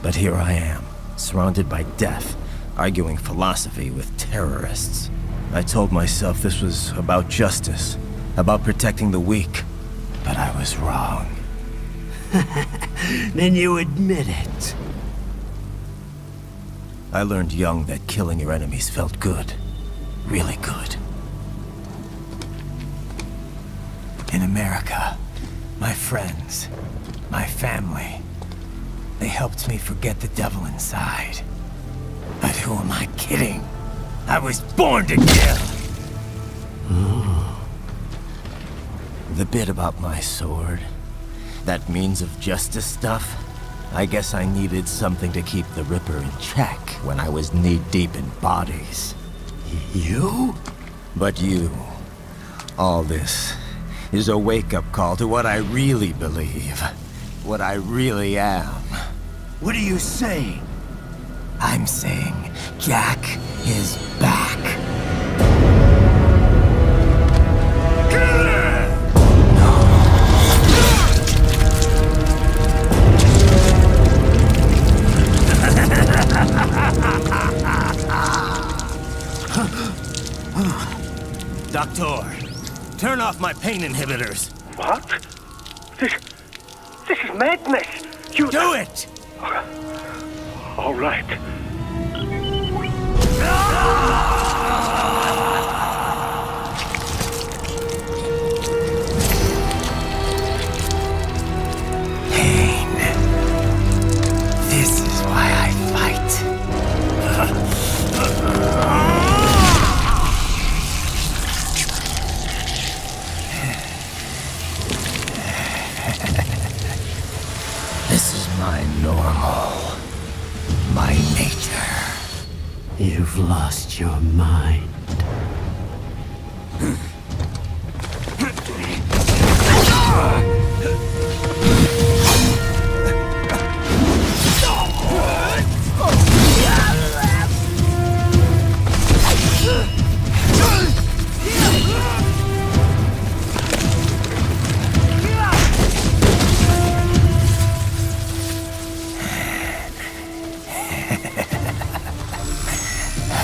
But here I am, surrounded by death, arguing philosophy with terrorists. I told myself this was about justice, about protecting the weak, but I was wrong. Then you admit it. I learned young that killing your enemies felt good. Really good. In America, my friends, my family, they helped me forget the devil inside. But who am I kidding? I was born to kill! The bit about my sword, that means of justice stuff, I guess I needed something to keep the Ripper in check. when I was knee-deep in bodies. You? But you... all this is a wake-up call to what I really believe. What I really am. What are you saying? I'm saying Jack is back. Doctor, turn off my pain inhibitors. What? This is madness. You do it! All right. Pain. This is why I fight. This is my normal. My nature. You've lost your mind.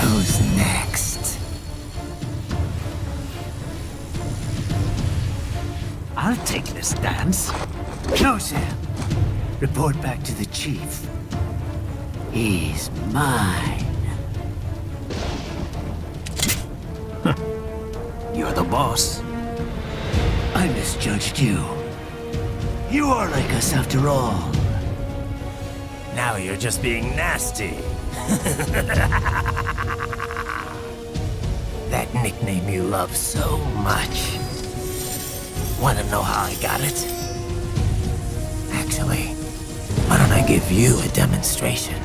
Who's next? I'll take this dance. No, Sam. Report back to the chief. He's mine. You're the boss. I misjudged you. You are like us after all. Now you're just being nasty. That nickname you love so much. Wanna know how I got it? Actually, why don't I give you a demonstration?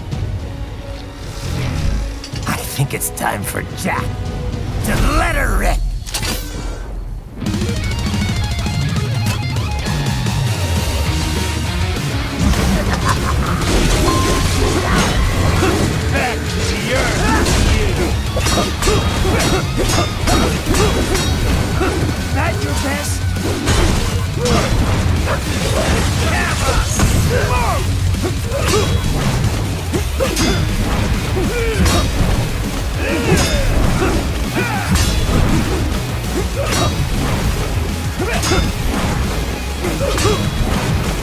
I think it's time for Jack to let her rip. Back to the earth, That your best?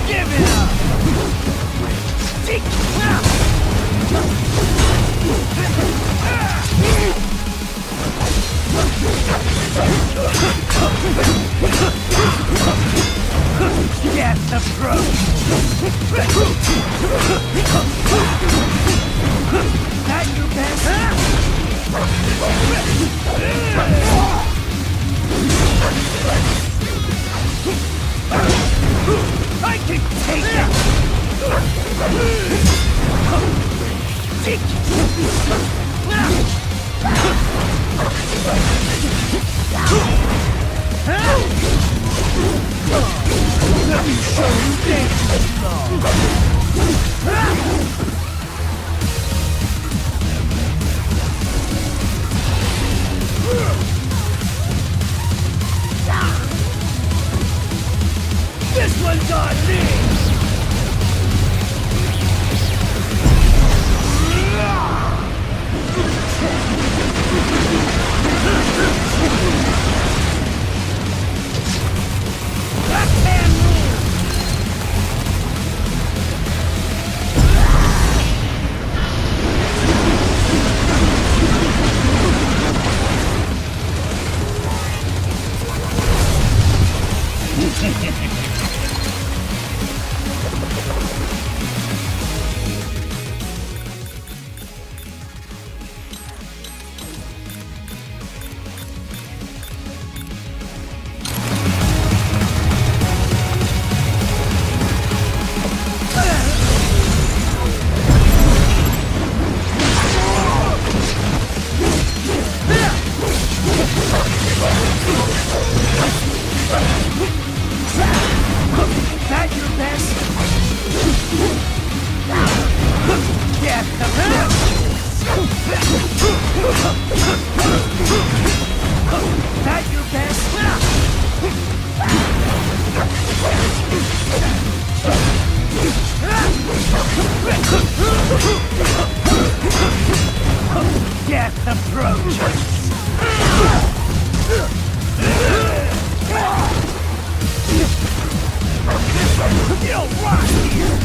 Give it up! Get the throat! That your best? I can take Let me show you dancing This one's on me! That your best? Death approaches. You'll rot here.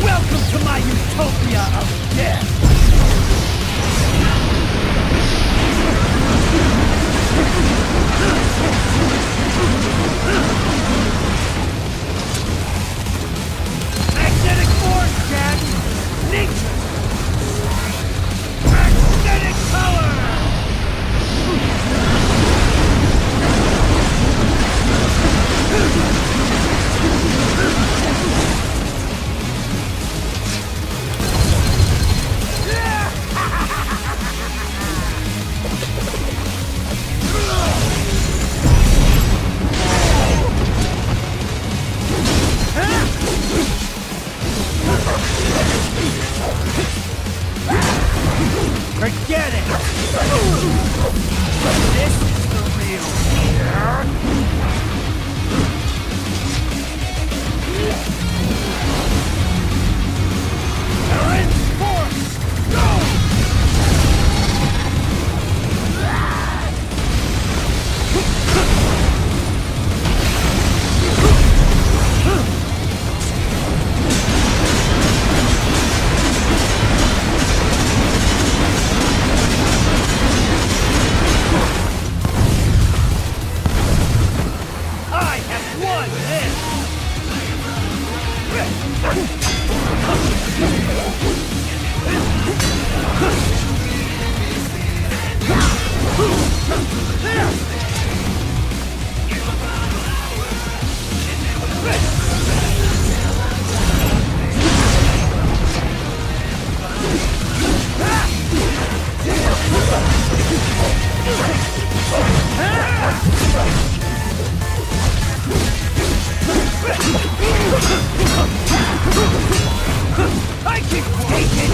Welcome to my utopia of death! Magnetic force, Jack! Nature! Magnetic power! Forget it! This is the real here! Current force! Go! I have won this! I can take it!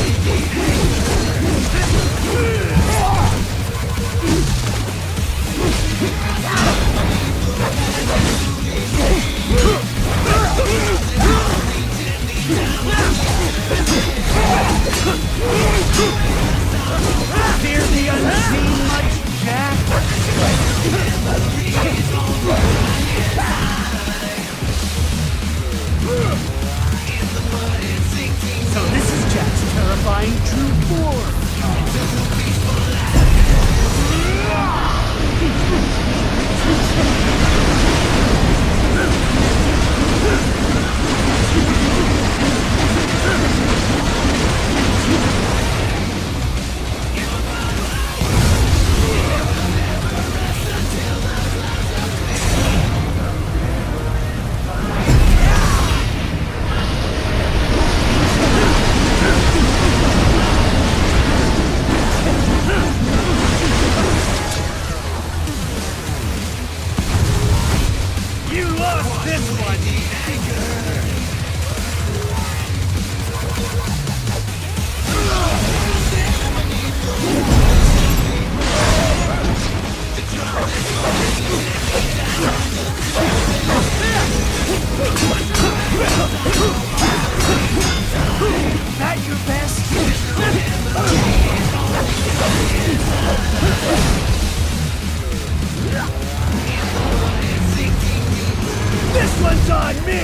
Fear the unseen much, Jack? So this is Jack's terrifying true form. You lost this one! That your best? This one's on me!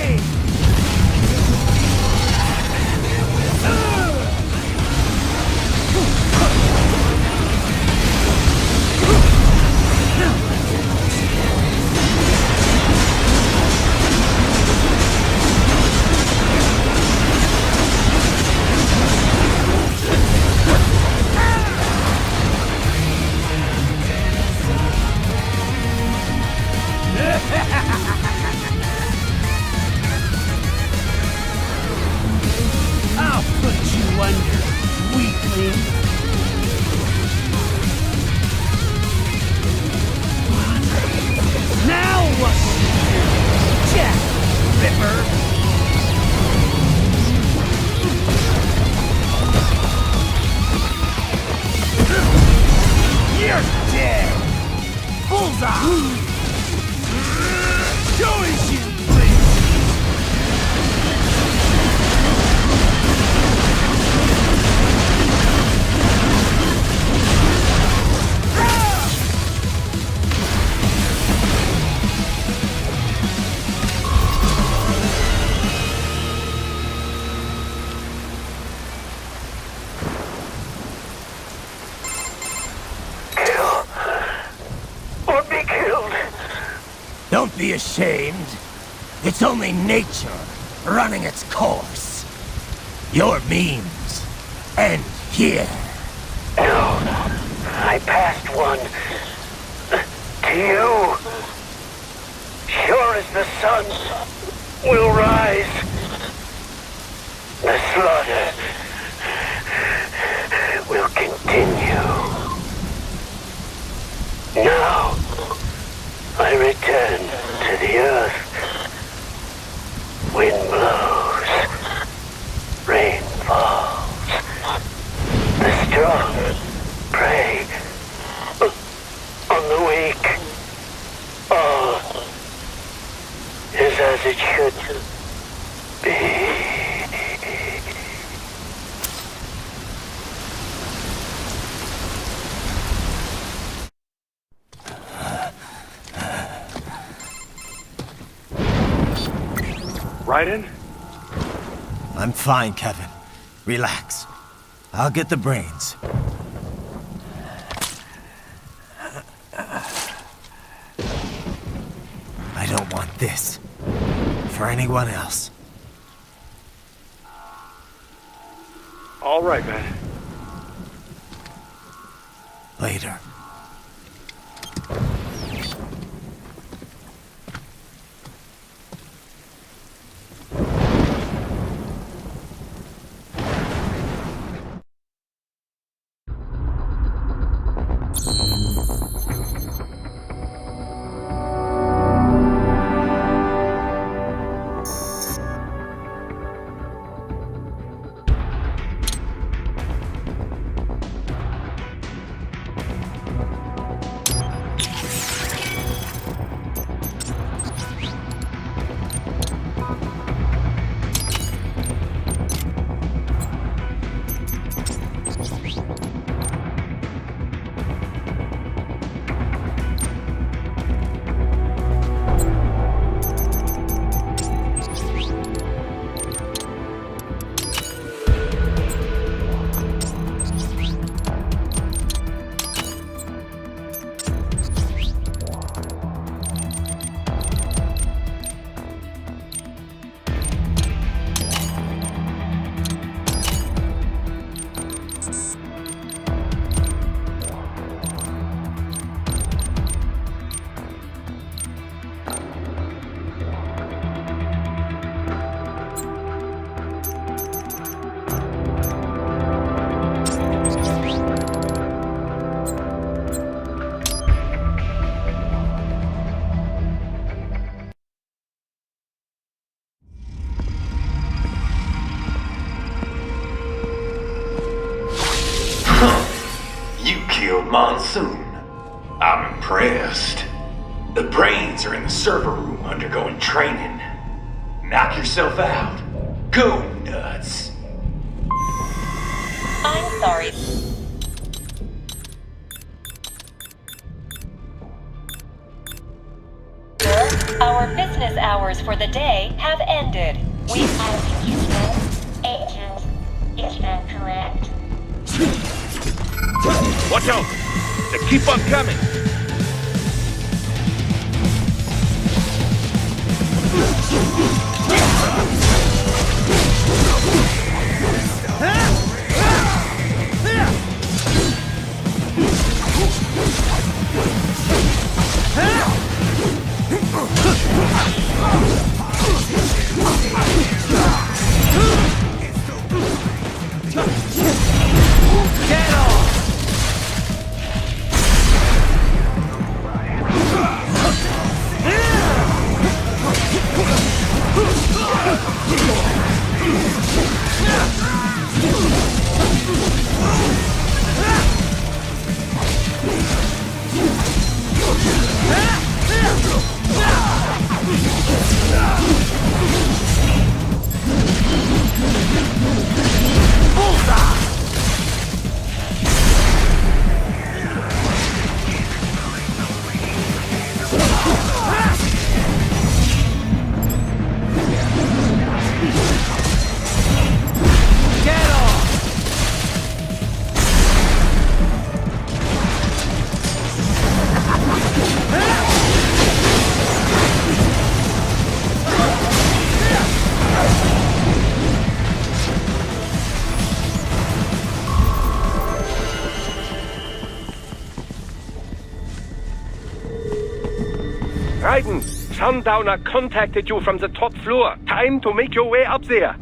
be ashamed. It's only nature running its course. Your memes end here. No, I passed one to you. Sure as the sun will rise, the slaughter will continue. Now, I return to the earth. Wind blows, rain falls. The strong prey on the weak. All is as it should be. Raiden? I'm fine, Kevin. Relax. I'll get the brains. I don't want this for anyone else. All right, man. Later. Monsoon. I'm impressed. The brains are in the server room undergoing training. Knock yourself out. Go nuts. I'm sorry. Sir, our business hours for the day have ended. We Agent, is that correct? Watch out! They keep on coming! Get off! Sundowner contacted you from the top floor. Time to make your way up there.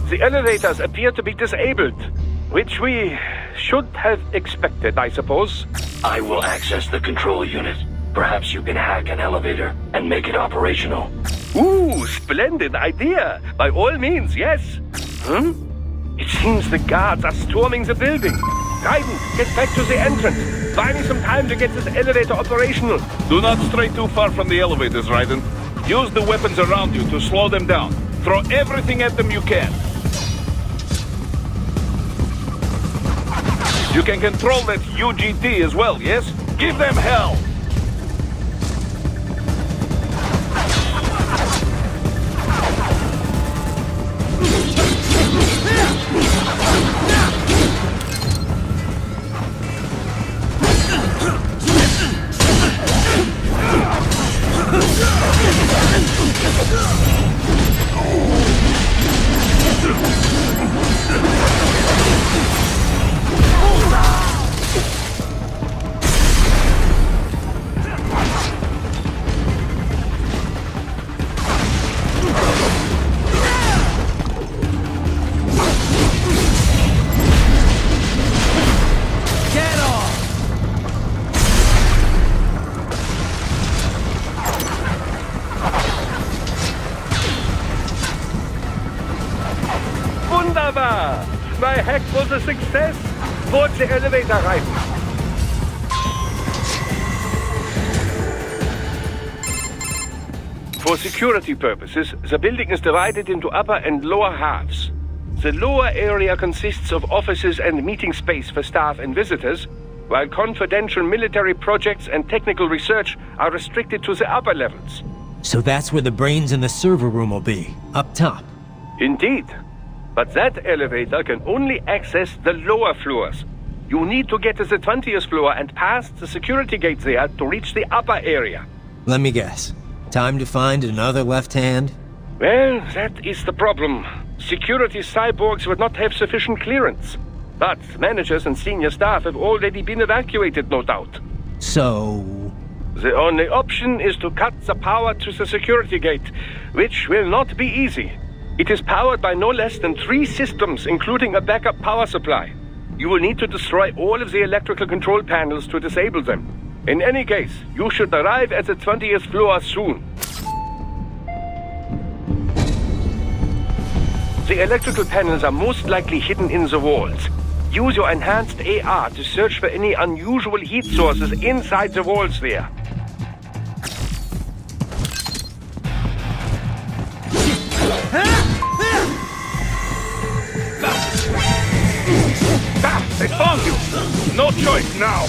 The elevators appear to be disabled, which we should have expected, I suppose. I will access the control unit. Perhaps you can hack an elevator and make it operational. Ooh, splendid idea. By all means, yes. It seems the guards are storming the building. Raiden, get back to the entrance. Buy me some time to get this elevator operational. Do not stray too far from the elevators, Raiden. Use the weapons around you to slow them down. Throw everything at them you can. You can control that UGT as well, yes? Give them hell! Wunderbar! My hack was a success! Board the elevator, Raiden. For security purposes, the building is divided into upper and lower halves. The lower area consists of offices and meeting space for staff and visitors, while confidential military projects and technical research are restricted to the upper levels. So that's where the brains in the server room will be, up top. Indeed. But that elevator can only access the lower floors. You need to get to the 20th floor and pass the security gate there to reach the upper area. Let me guess. Time to find another left hand? Well, that is the problem. Security cyborgs would not have sufficient clearance. But managers and senior staff have already been evacuated, no doubt. So... The only option is to cut the power to the security gate, which will not be easy. It is powered by no less than 3 systems, including a backup power supply. You will need to destroy all of the electrical control panels to disable them. In any case, you should arrive at the 20th floor soon. The electrical panels are most likely hidden in the walls. Use your enhanced AR to search for any unusual heat sources inside the walls there. They found you! No choice now!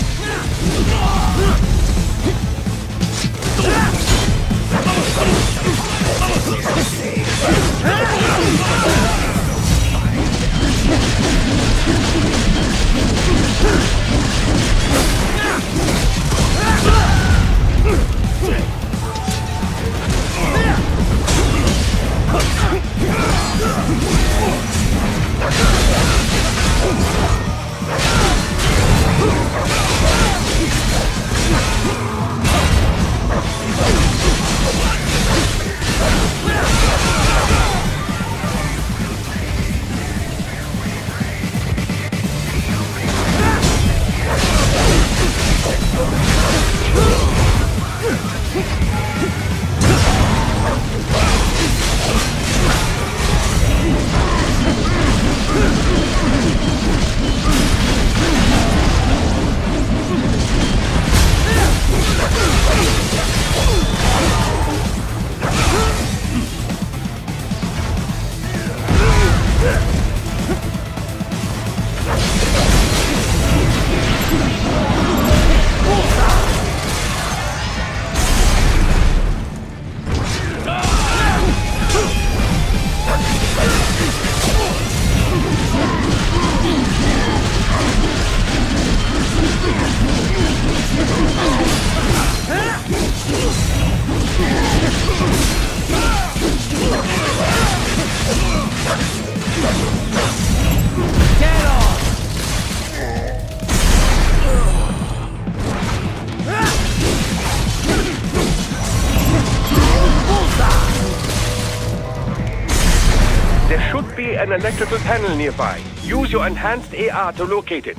an electrical panel nearby. Use your enhanced AR to locate it.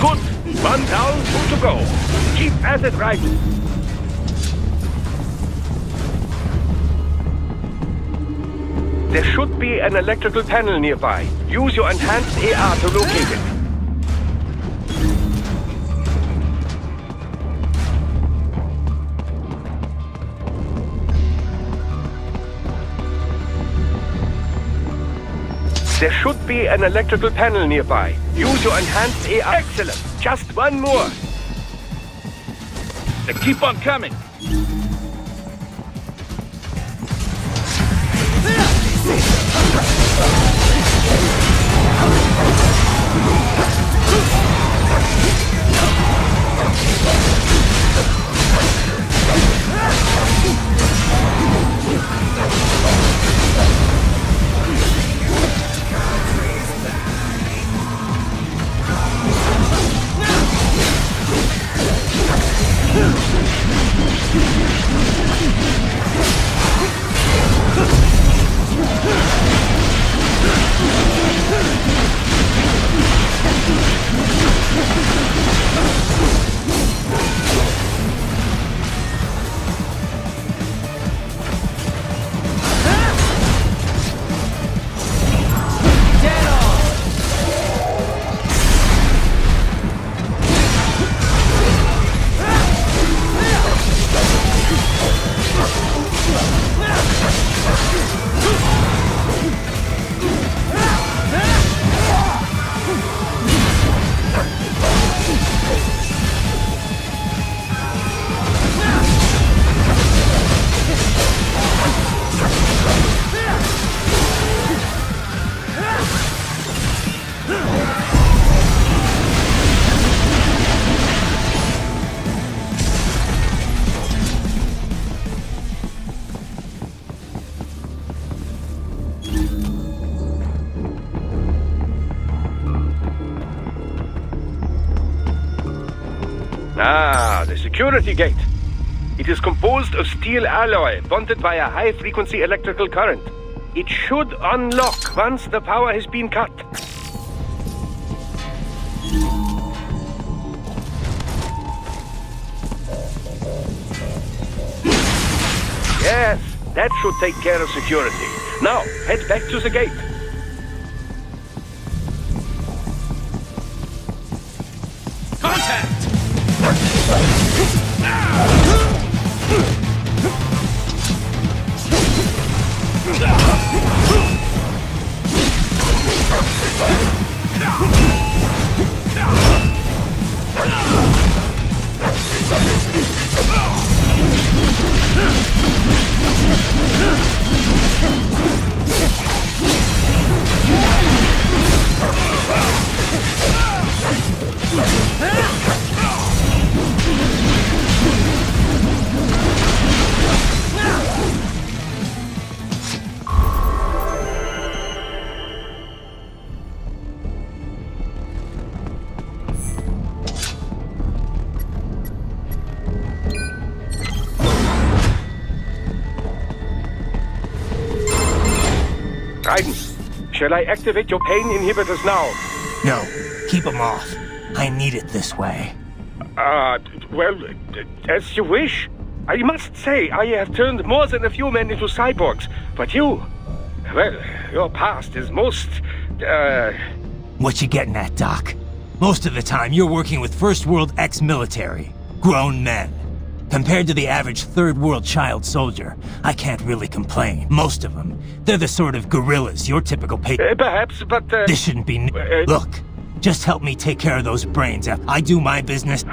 Good. One down, two to go. Keep at it, Ryzen. There should be an electrical panel nearby. Use your enhanced AR to locate it. There should be an electrical panel nearby. Use your enhanced AR. Excellent. Just one more. Keep on coming. Ah, the security gate. It is composed of steel alloy bonded by a high-frequency electrical current. It should unlock once the power has been cut. Yes, that should take care of security. Now, head back to the gate. Contact! Raiden, shall I activate your pain inhibitors now? No, keep them off. I need it this way. Well, as you wish. I must say, I have turned more than a few men into cyborgs, but you... Well, your past is most, What you getting at, Doc? Most of the time, you're working with First World ex-military. Grown men. Compared to the average Third World child soldier, I can't really complain. Most of them, they're the sort of guerrillas your typical perhaps, but, This shouldn't be... Look, just help me take care of those brains. I do my business.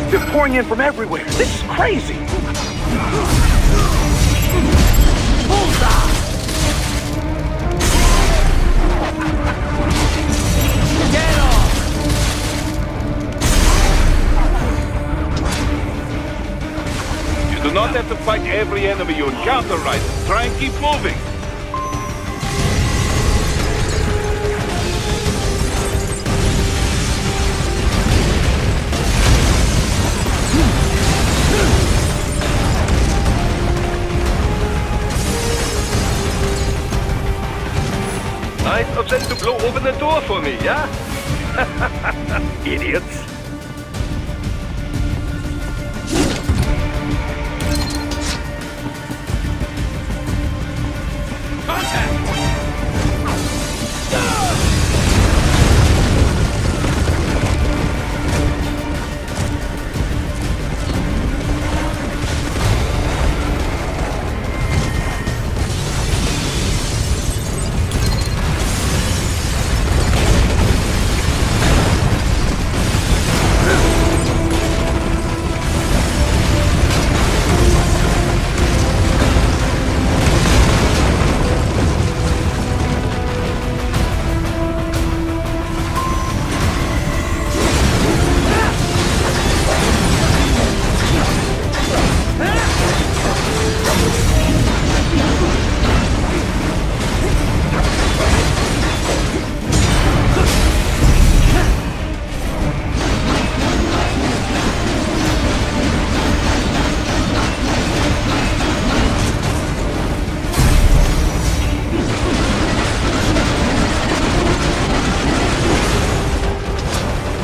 They're pouring in from everywhere. This is crazy. Bullseye! Get off! You do not have to fight every enemy you encounter, Ryzen. Try and keep moving. blow open the door for me, yeah? Idiots.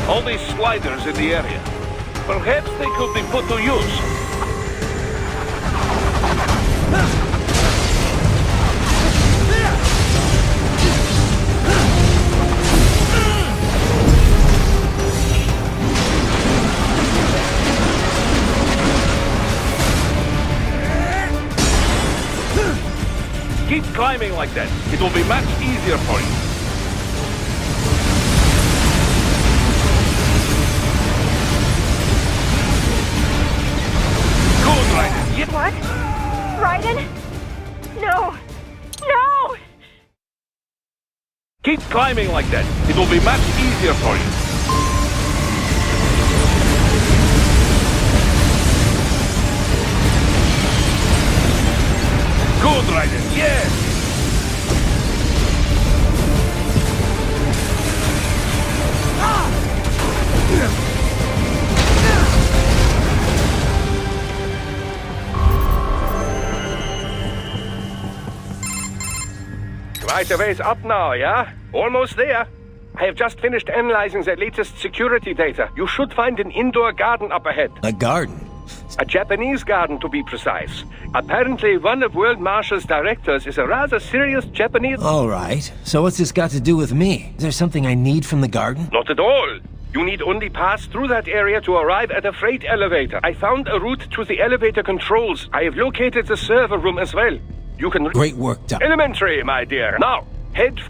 All these sliders in the area. Perhaps they could be put to use. Keep climbing like that. It will be much easier for you. What? Raiden? No! No! Keep climbing like that. It will be much easier for you. Good, Raiden. Yes! Quite a ways up now, yeah? Almost there. I have just finished analyzing the latest security data. You should find an indoor garden up ahead. A garden? A Japanese garden, to be precise. Apparently, one of World Marshal's directors is a rather serious Japanese... All right. So what's this got to do with me? Is there something I need from the garden? Not at all. You need only pass through that area to arrive at a freight elevator. I found a route to the elevator controls. I have located the server room as well. You can... Great work, Doc. Elementary, my dear. Now, head...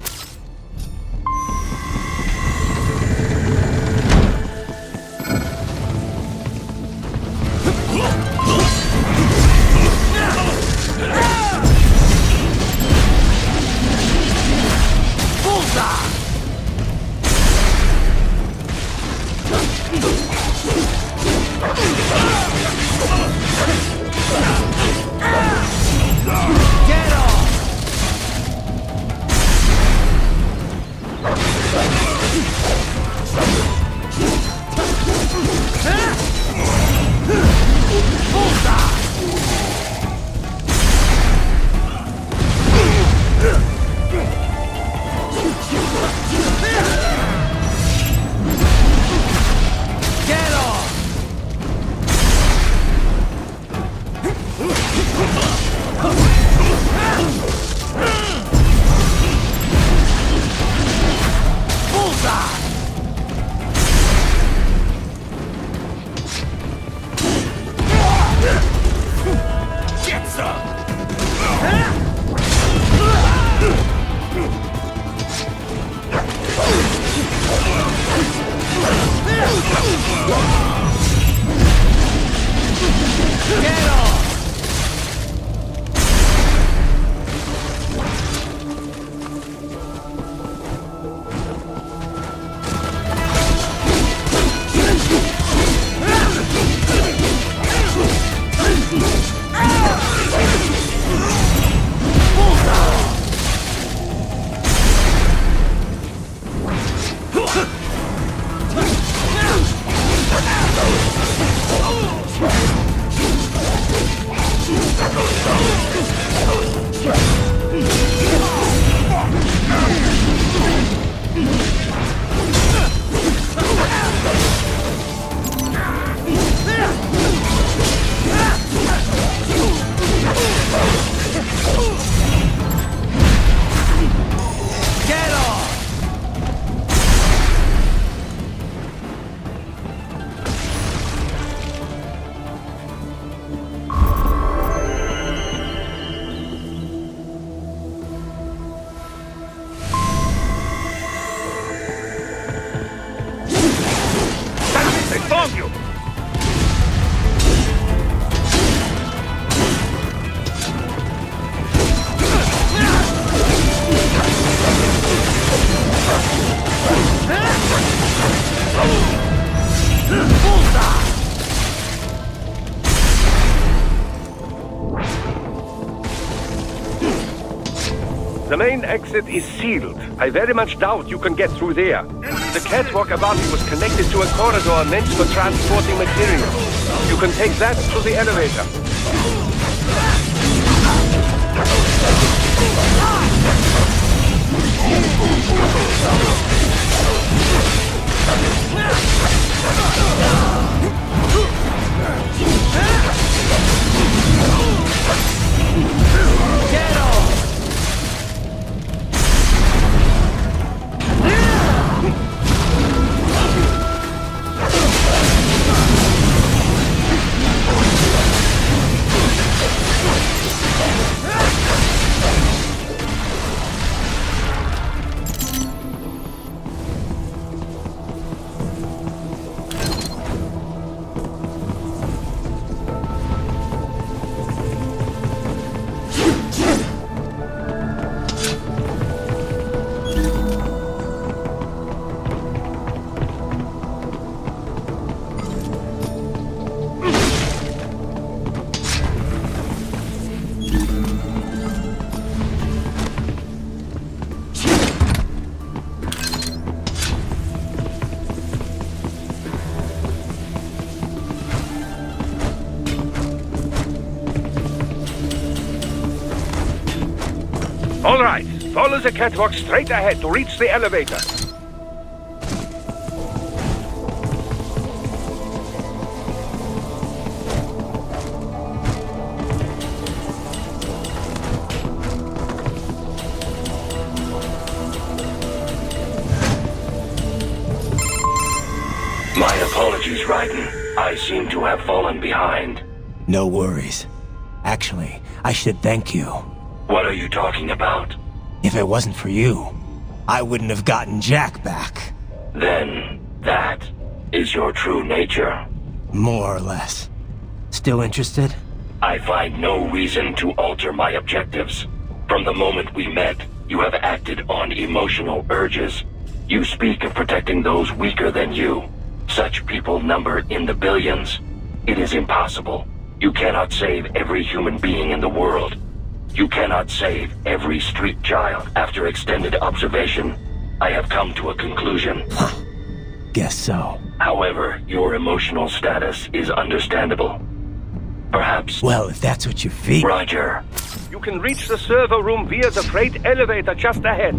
Whoa! around you! The main exit is sealed. I very much doubt you can get through there. The catwalk above you was connected to a corridor meant for transporting materials. You can take that to the elevator. Get off! All right, follow the catwalk straight ahead to reach the elevator. My apologies, Raiden. I seem to have fallen behind. No worries. Actually, I should thank you. What are you talking about? If it wasn't for you, I wouldn't have gotten Jack back. Then, that is your true nature. More or less. Still interested? I find no reason to alter my objectives. From the moment we met, you have acted on emotional urges. You speak of protecting those weaker than you. Such people number in the billions. It is impossible. You cannot save every human being in the world. You cannot save every street child. After extended observation, I have come to a conclusion. Guess so. However, your emotional status is understandable. Perhaps... Well, if that's what you feel... Roger. You can reach the server room via the freight elevator just ahead.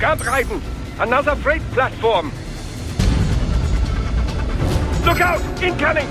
Look out, Raiden! Another freight platform! Look out! Incoming!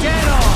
Get off!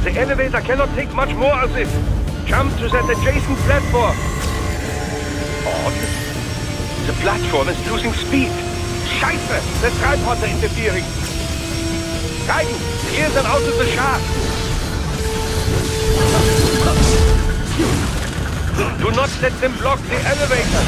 The elevator cannot take much more of this. Jump to that adjacent platform. Odd. The platform is losing speed. Scheiße! The tripods are interfering. Raiden, clear them out of the shaft. Do not let them block the elevator.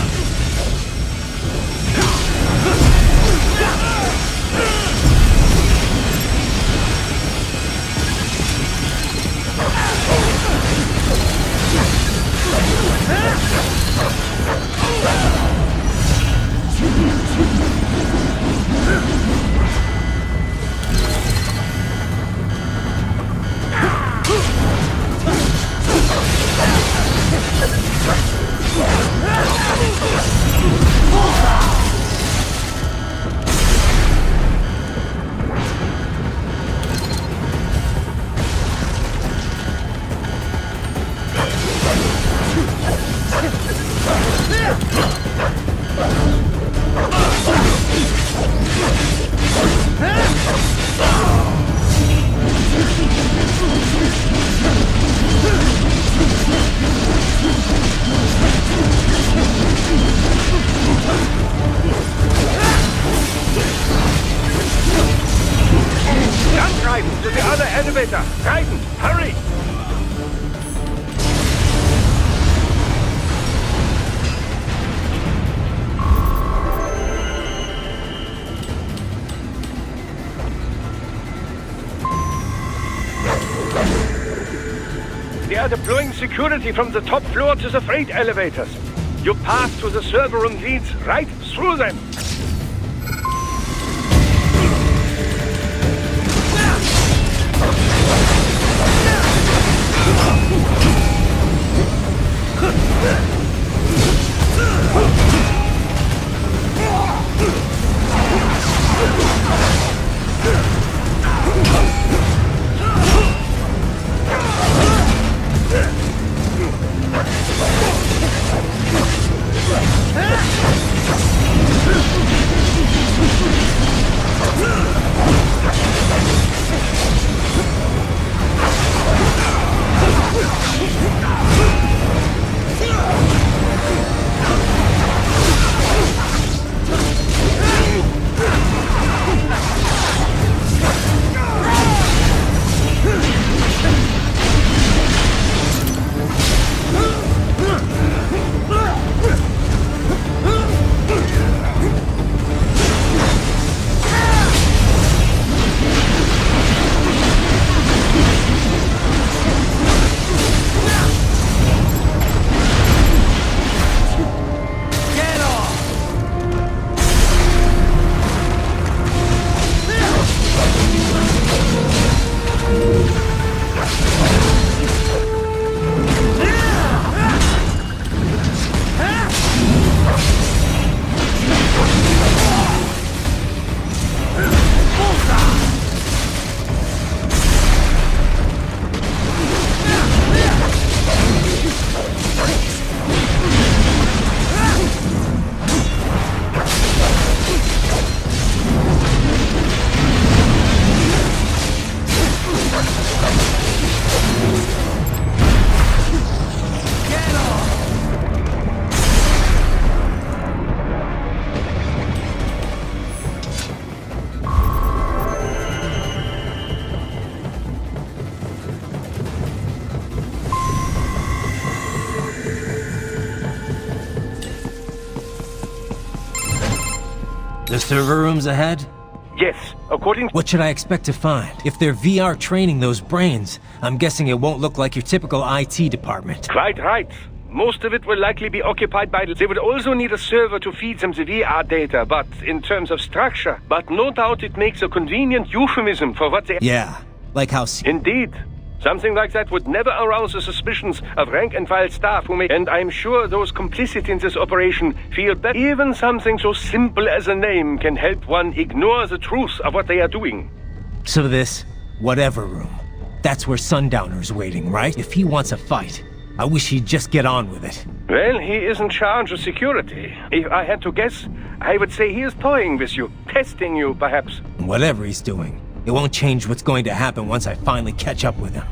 To the other elevator! Raiden, hurry! They are deploying security from the top floor to the freight elevators. Your path to the server room leads right through them. The server room's ahead? Yes, according... What should I expect to find? If they're VR training those brains, I'm guessing it won't look like your typical IT department. Right. Most of it will likely be occupied by... They would also need a server to feed them the VR data, but in terms of structure. But no doubt it makes a convenient euphemism for what they... Yeah, like how... Indeed. Something like that would never arouse the suspicions of rank-and-file staff who may... And I'm sure those complicit in this operation feel that even something so simple as a name can help one ignore the truth of what they are doing. So this, whatever room, that's where Sundowner's waiting, right? If he wants a fight, I wish he'd just get on with it. Well, he is in charge of security. If I had to guess, I would say he is toying with you, testing you, perhaps. Whatever he's doing, it won't change what's going to happen once I finally catch up with him.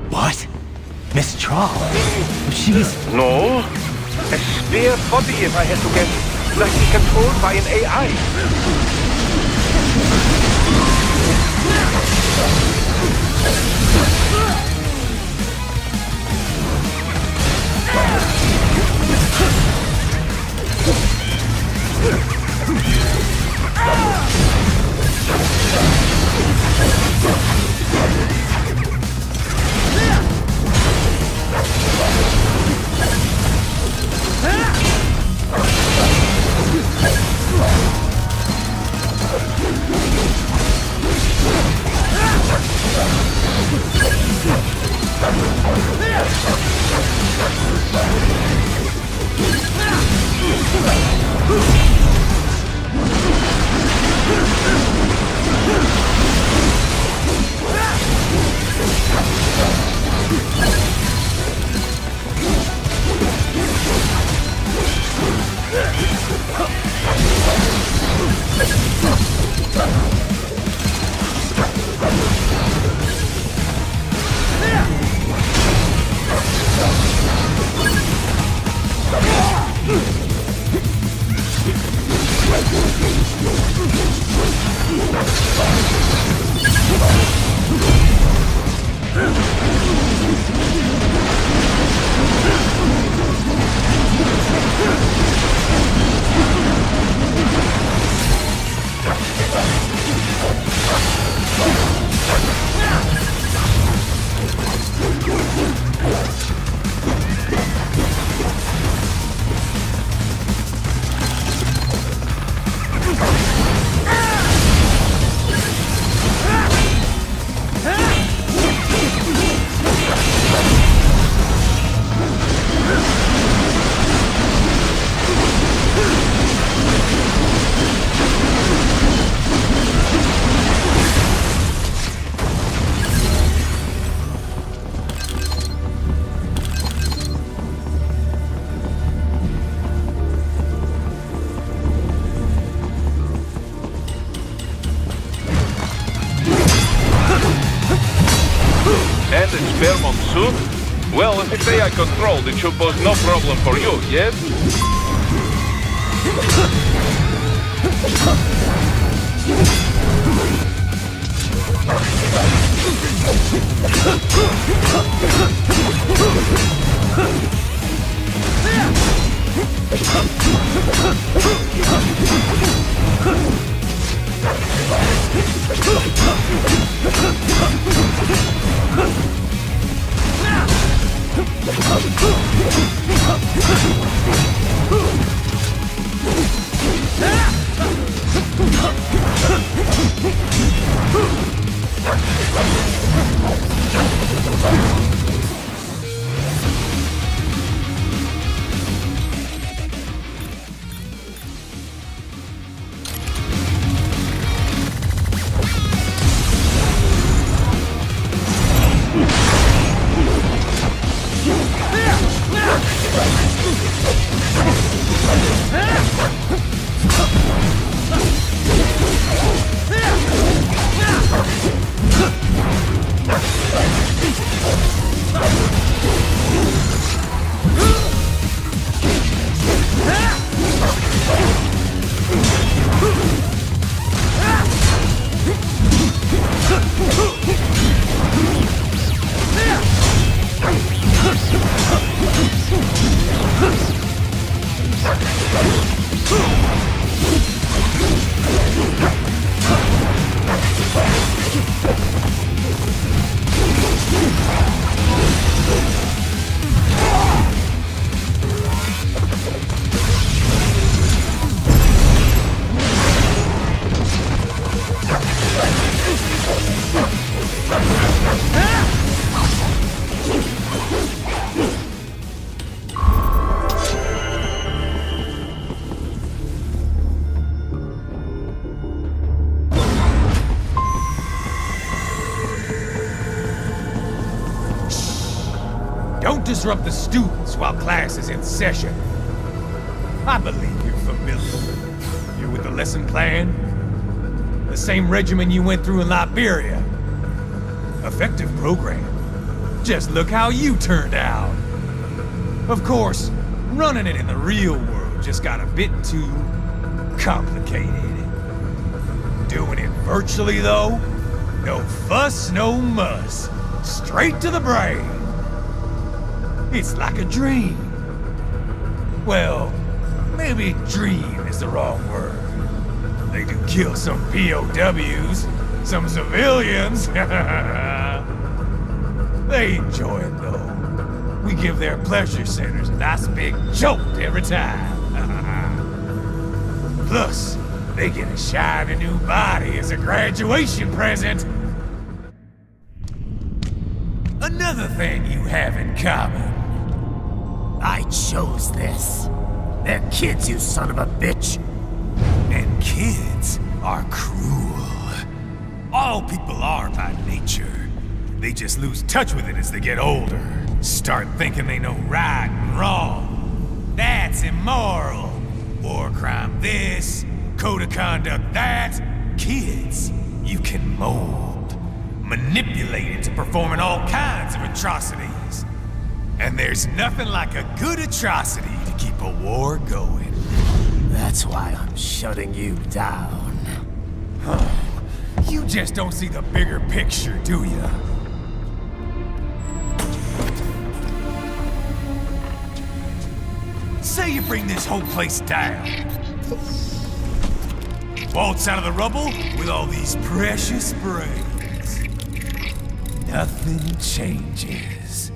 What? Miss Trawl? She's... No. A spare body, if I had to guess. Likely controlled by an AI. hostage spare monsoon? Well, if it's AI controlled, it should pose no problem for you, yes? Don't disrupt the students while class is in session. I believe you're familiar. You're with the lesson plan? The same regimen you went through in Liberia. Effective program. Just look how you turned out. Of course, running it in the real world just got a bit too complicated. Doing it virtually, though? No fuss, no muss. Straight to the brain. It's like a dream. Well, maybe dream is the wrong word. They do kill some POWs, some civilians. They enjoy it, though. We give their pleasure centers a nice big jolt every time. Plus, they get a shiny new body as a graduation present. Another thing you have in common. I chose this. They're kids, you son of a bitch. And kids are cruel. All people are by nature. They just lose touch with it as they get older. Start thinking they know right and wrong. That's immoral. War crime this, code of conduct that. Kids, you can mold, manipulate into performing all kinds of atrocities. And there's nothing like a good atrocity to keep a war going. That's why I'm shutting you down. You just don't see the bigger picture, do you? Say you bring this whole place down. Waltz out of the rubble with all these precious brains. Nothing changes.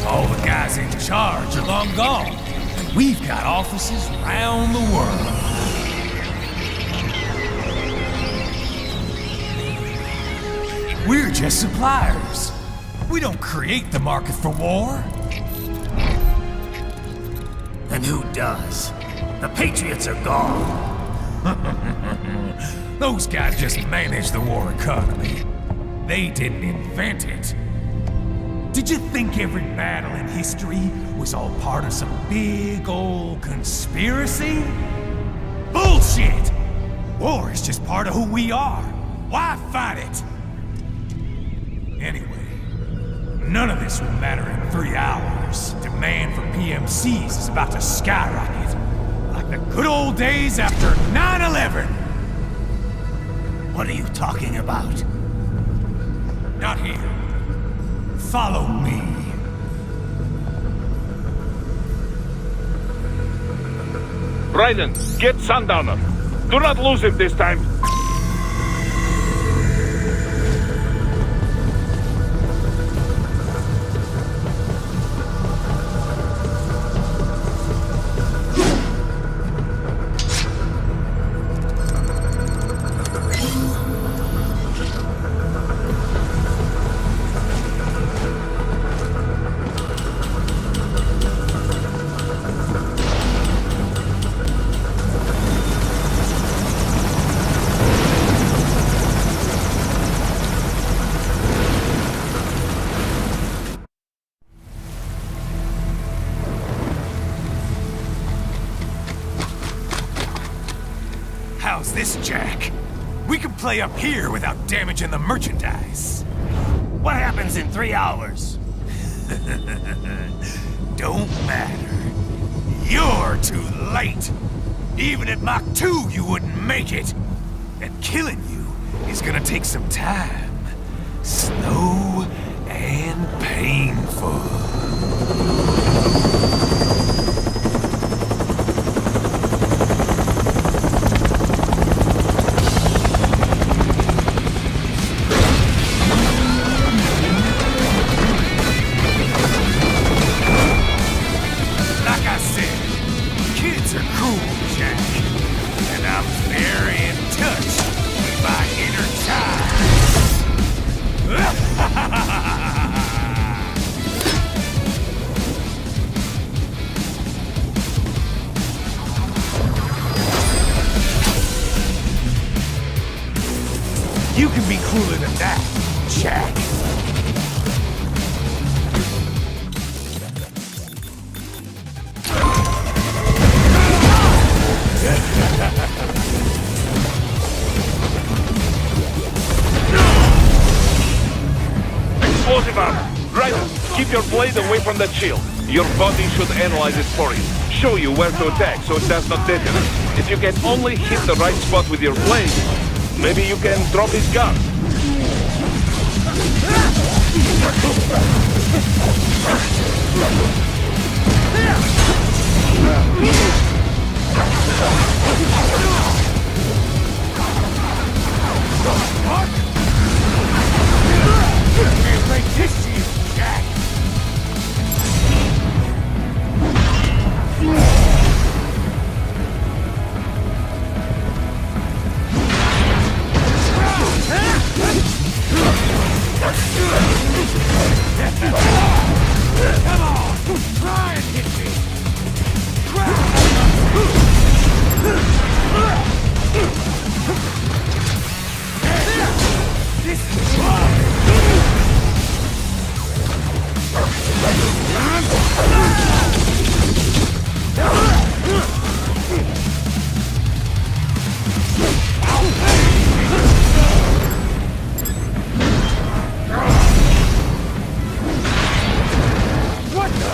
All the guys in charge are long gone. We've got offices around the world. We're just suppliers. We don't create the market for war. And who does? The Patriots are gone. Those guys just manage the war economy. They didn't invent it. Did you think every battle in history was all part of some big old conspiracy? Bullshit! War is just part of who we are. Why fight it? Anyway, none of this will matter in 3 hours. Demand for PMCs is about to skyrocket. Like the good old days after 9/11. What are you talking about? Not here. Follow me. Raiden, get Sundowner. Do not lose him this time. How's this, Jack? We can play up here without damaging the merchandise. What happens in 3 hours? Don't matter. You're too late. Even at Mach 2, you wouldn't make it. And killing you is gonna take some time. Slow and painful. You can be cooler than that, Jack. Explosive armor. Raiden, keep your blade away from that shield. Your body should analyze it for you. Show you where to attack so it does not detonate. If you can only hit the right spot with your blade, maybe you can drop his gun. Can't make this to you, Jack. Come on! Try and hit me! This is fun! What the?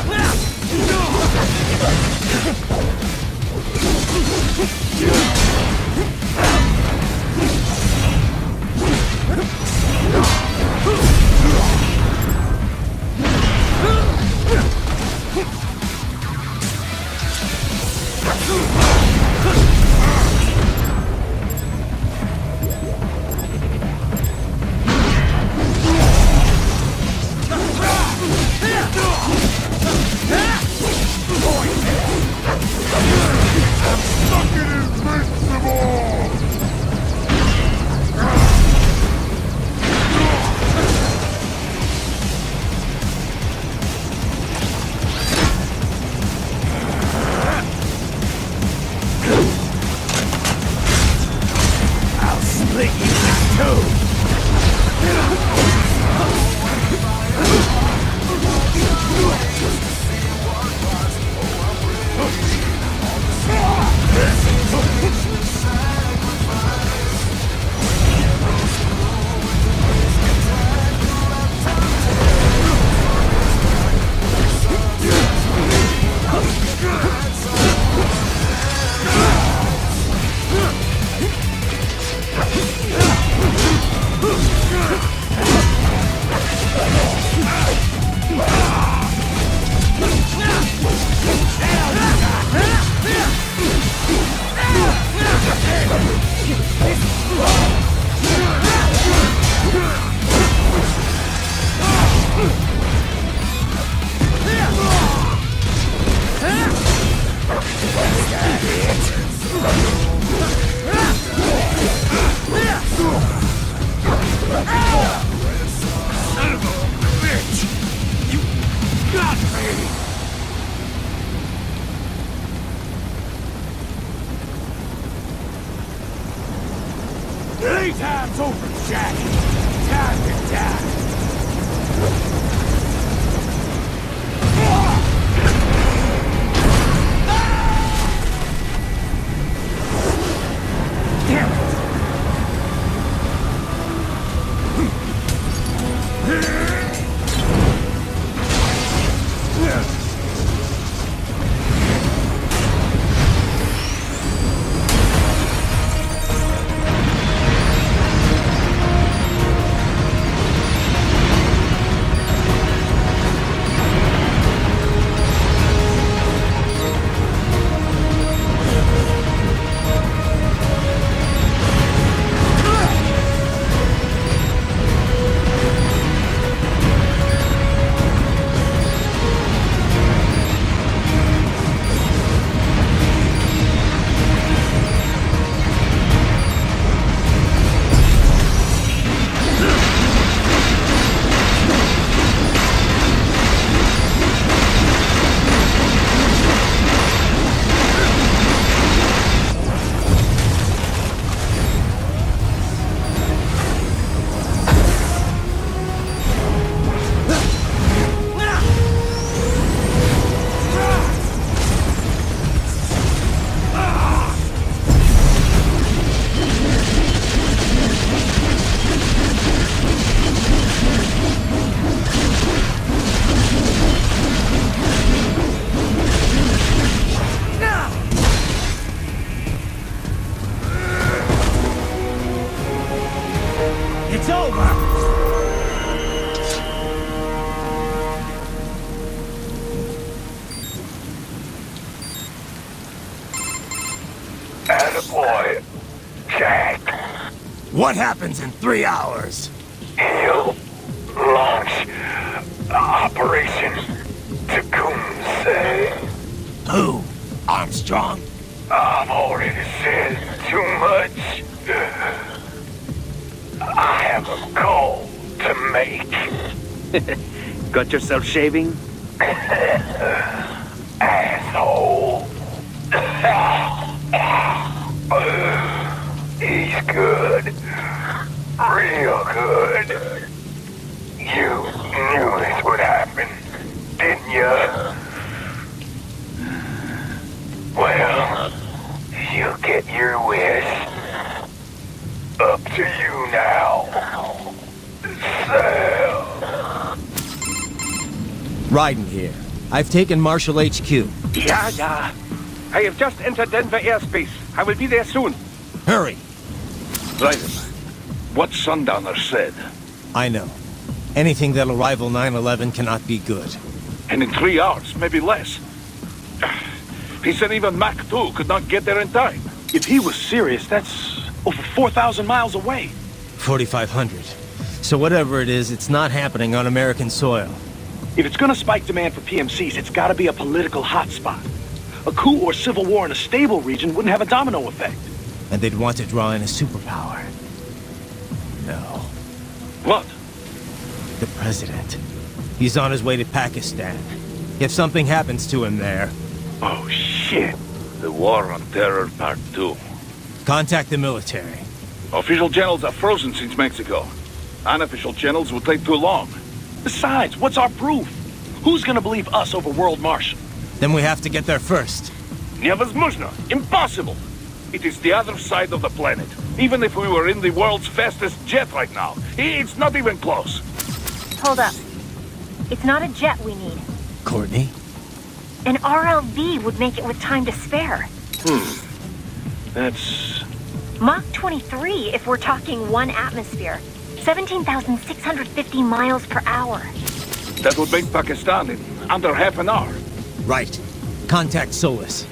Playtime's over, Jack. Time to die. Damn it! It's over! Attaboy, Jack. What happens in 3 hours? He'll launch Operation Tecumseh. Who? Armstrong? I've already said too much. I have a call to make. Got yourself shaving? Asshole. He's good. Real good. You knew this would happen, didn't you? Well, you get your wish. Up to you now. Sam. Radeon here. I've taken Marshall HQ. Yeah. I have just entered Denver airspace. I will be there soon. Hurry. Ryzen, what Sundowner said. I know. Anything that'll rival 9/11 cannot be good. And in 3 hours, maybe less. He said even Mach 2 could not get there in time. If he was serious, that's over 4,000 miles away. 4,500. So whatever it is, it's not happening on American soil. If it's gonna spike demand for PMCs, it's gotta be a political hotspot. A coup or civil war in a stable region wouldn't have a domino effect. And they'd want to draw in a superpower. No. What? The president. He's on his way to Pakistan. If something happens to him there... Oh, shit. The War on Terror Part 2. Contact the military. Official channels are frozen since Mexico. Unofficial channels will take too long. Besides, what's our proof? Who's gonna believe us over World Marshal? Then we have to get there first. Невозможно. Impossible. It is the other side of the planet. Even if we were in the world's fastest jet right now, it's not even close. Hold up. It's not a jet we need. Courtney? An RLV would make it with time to spare. That's... Mach 23 if we're talking 1 atmosphere. 17,650 miles per hour. That would make Pakistan in under half an hour. Right. Contact Solus.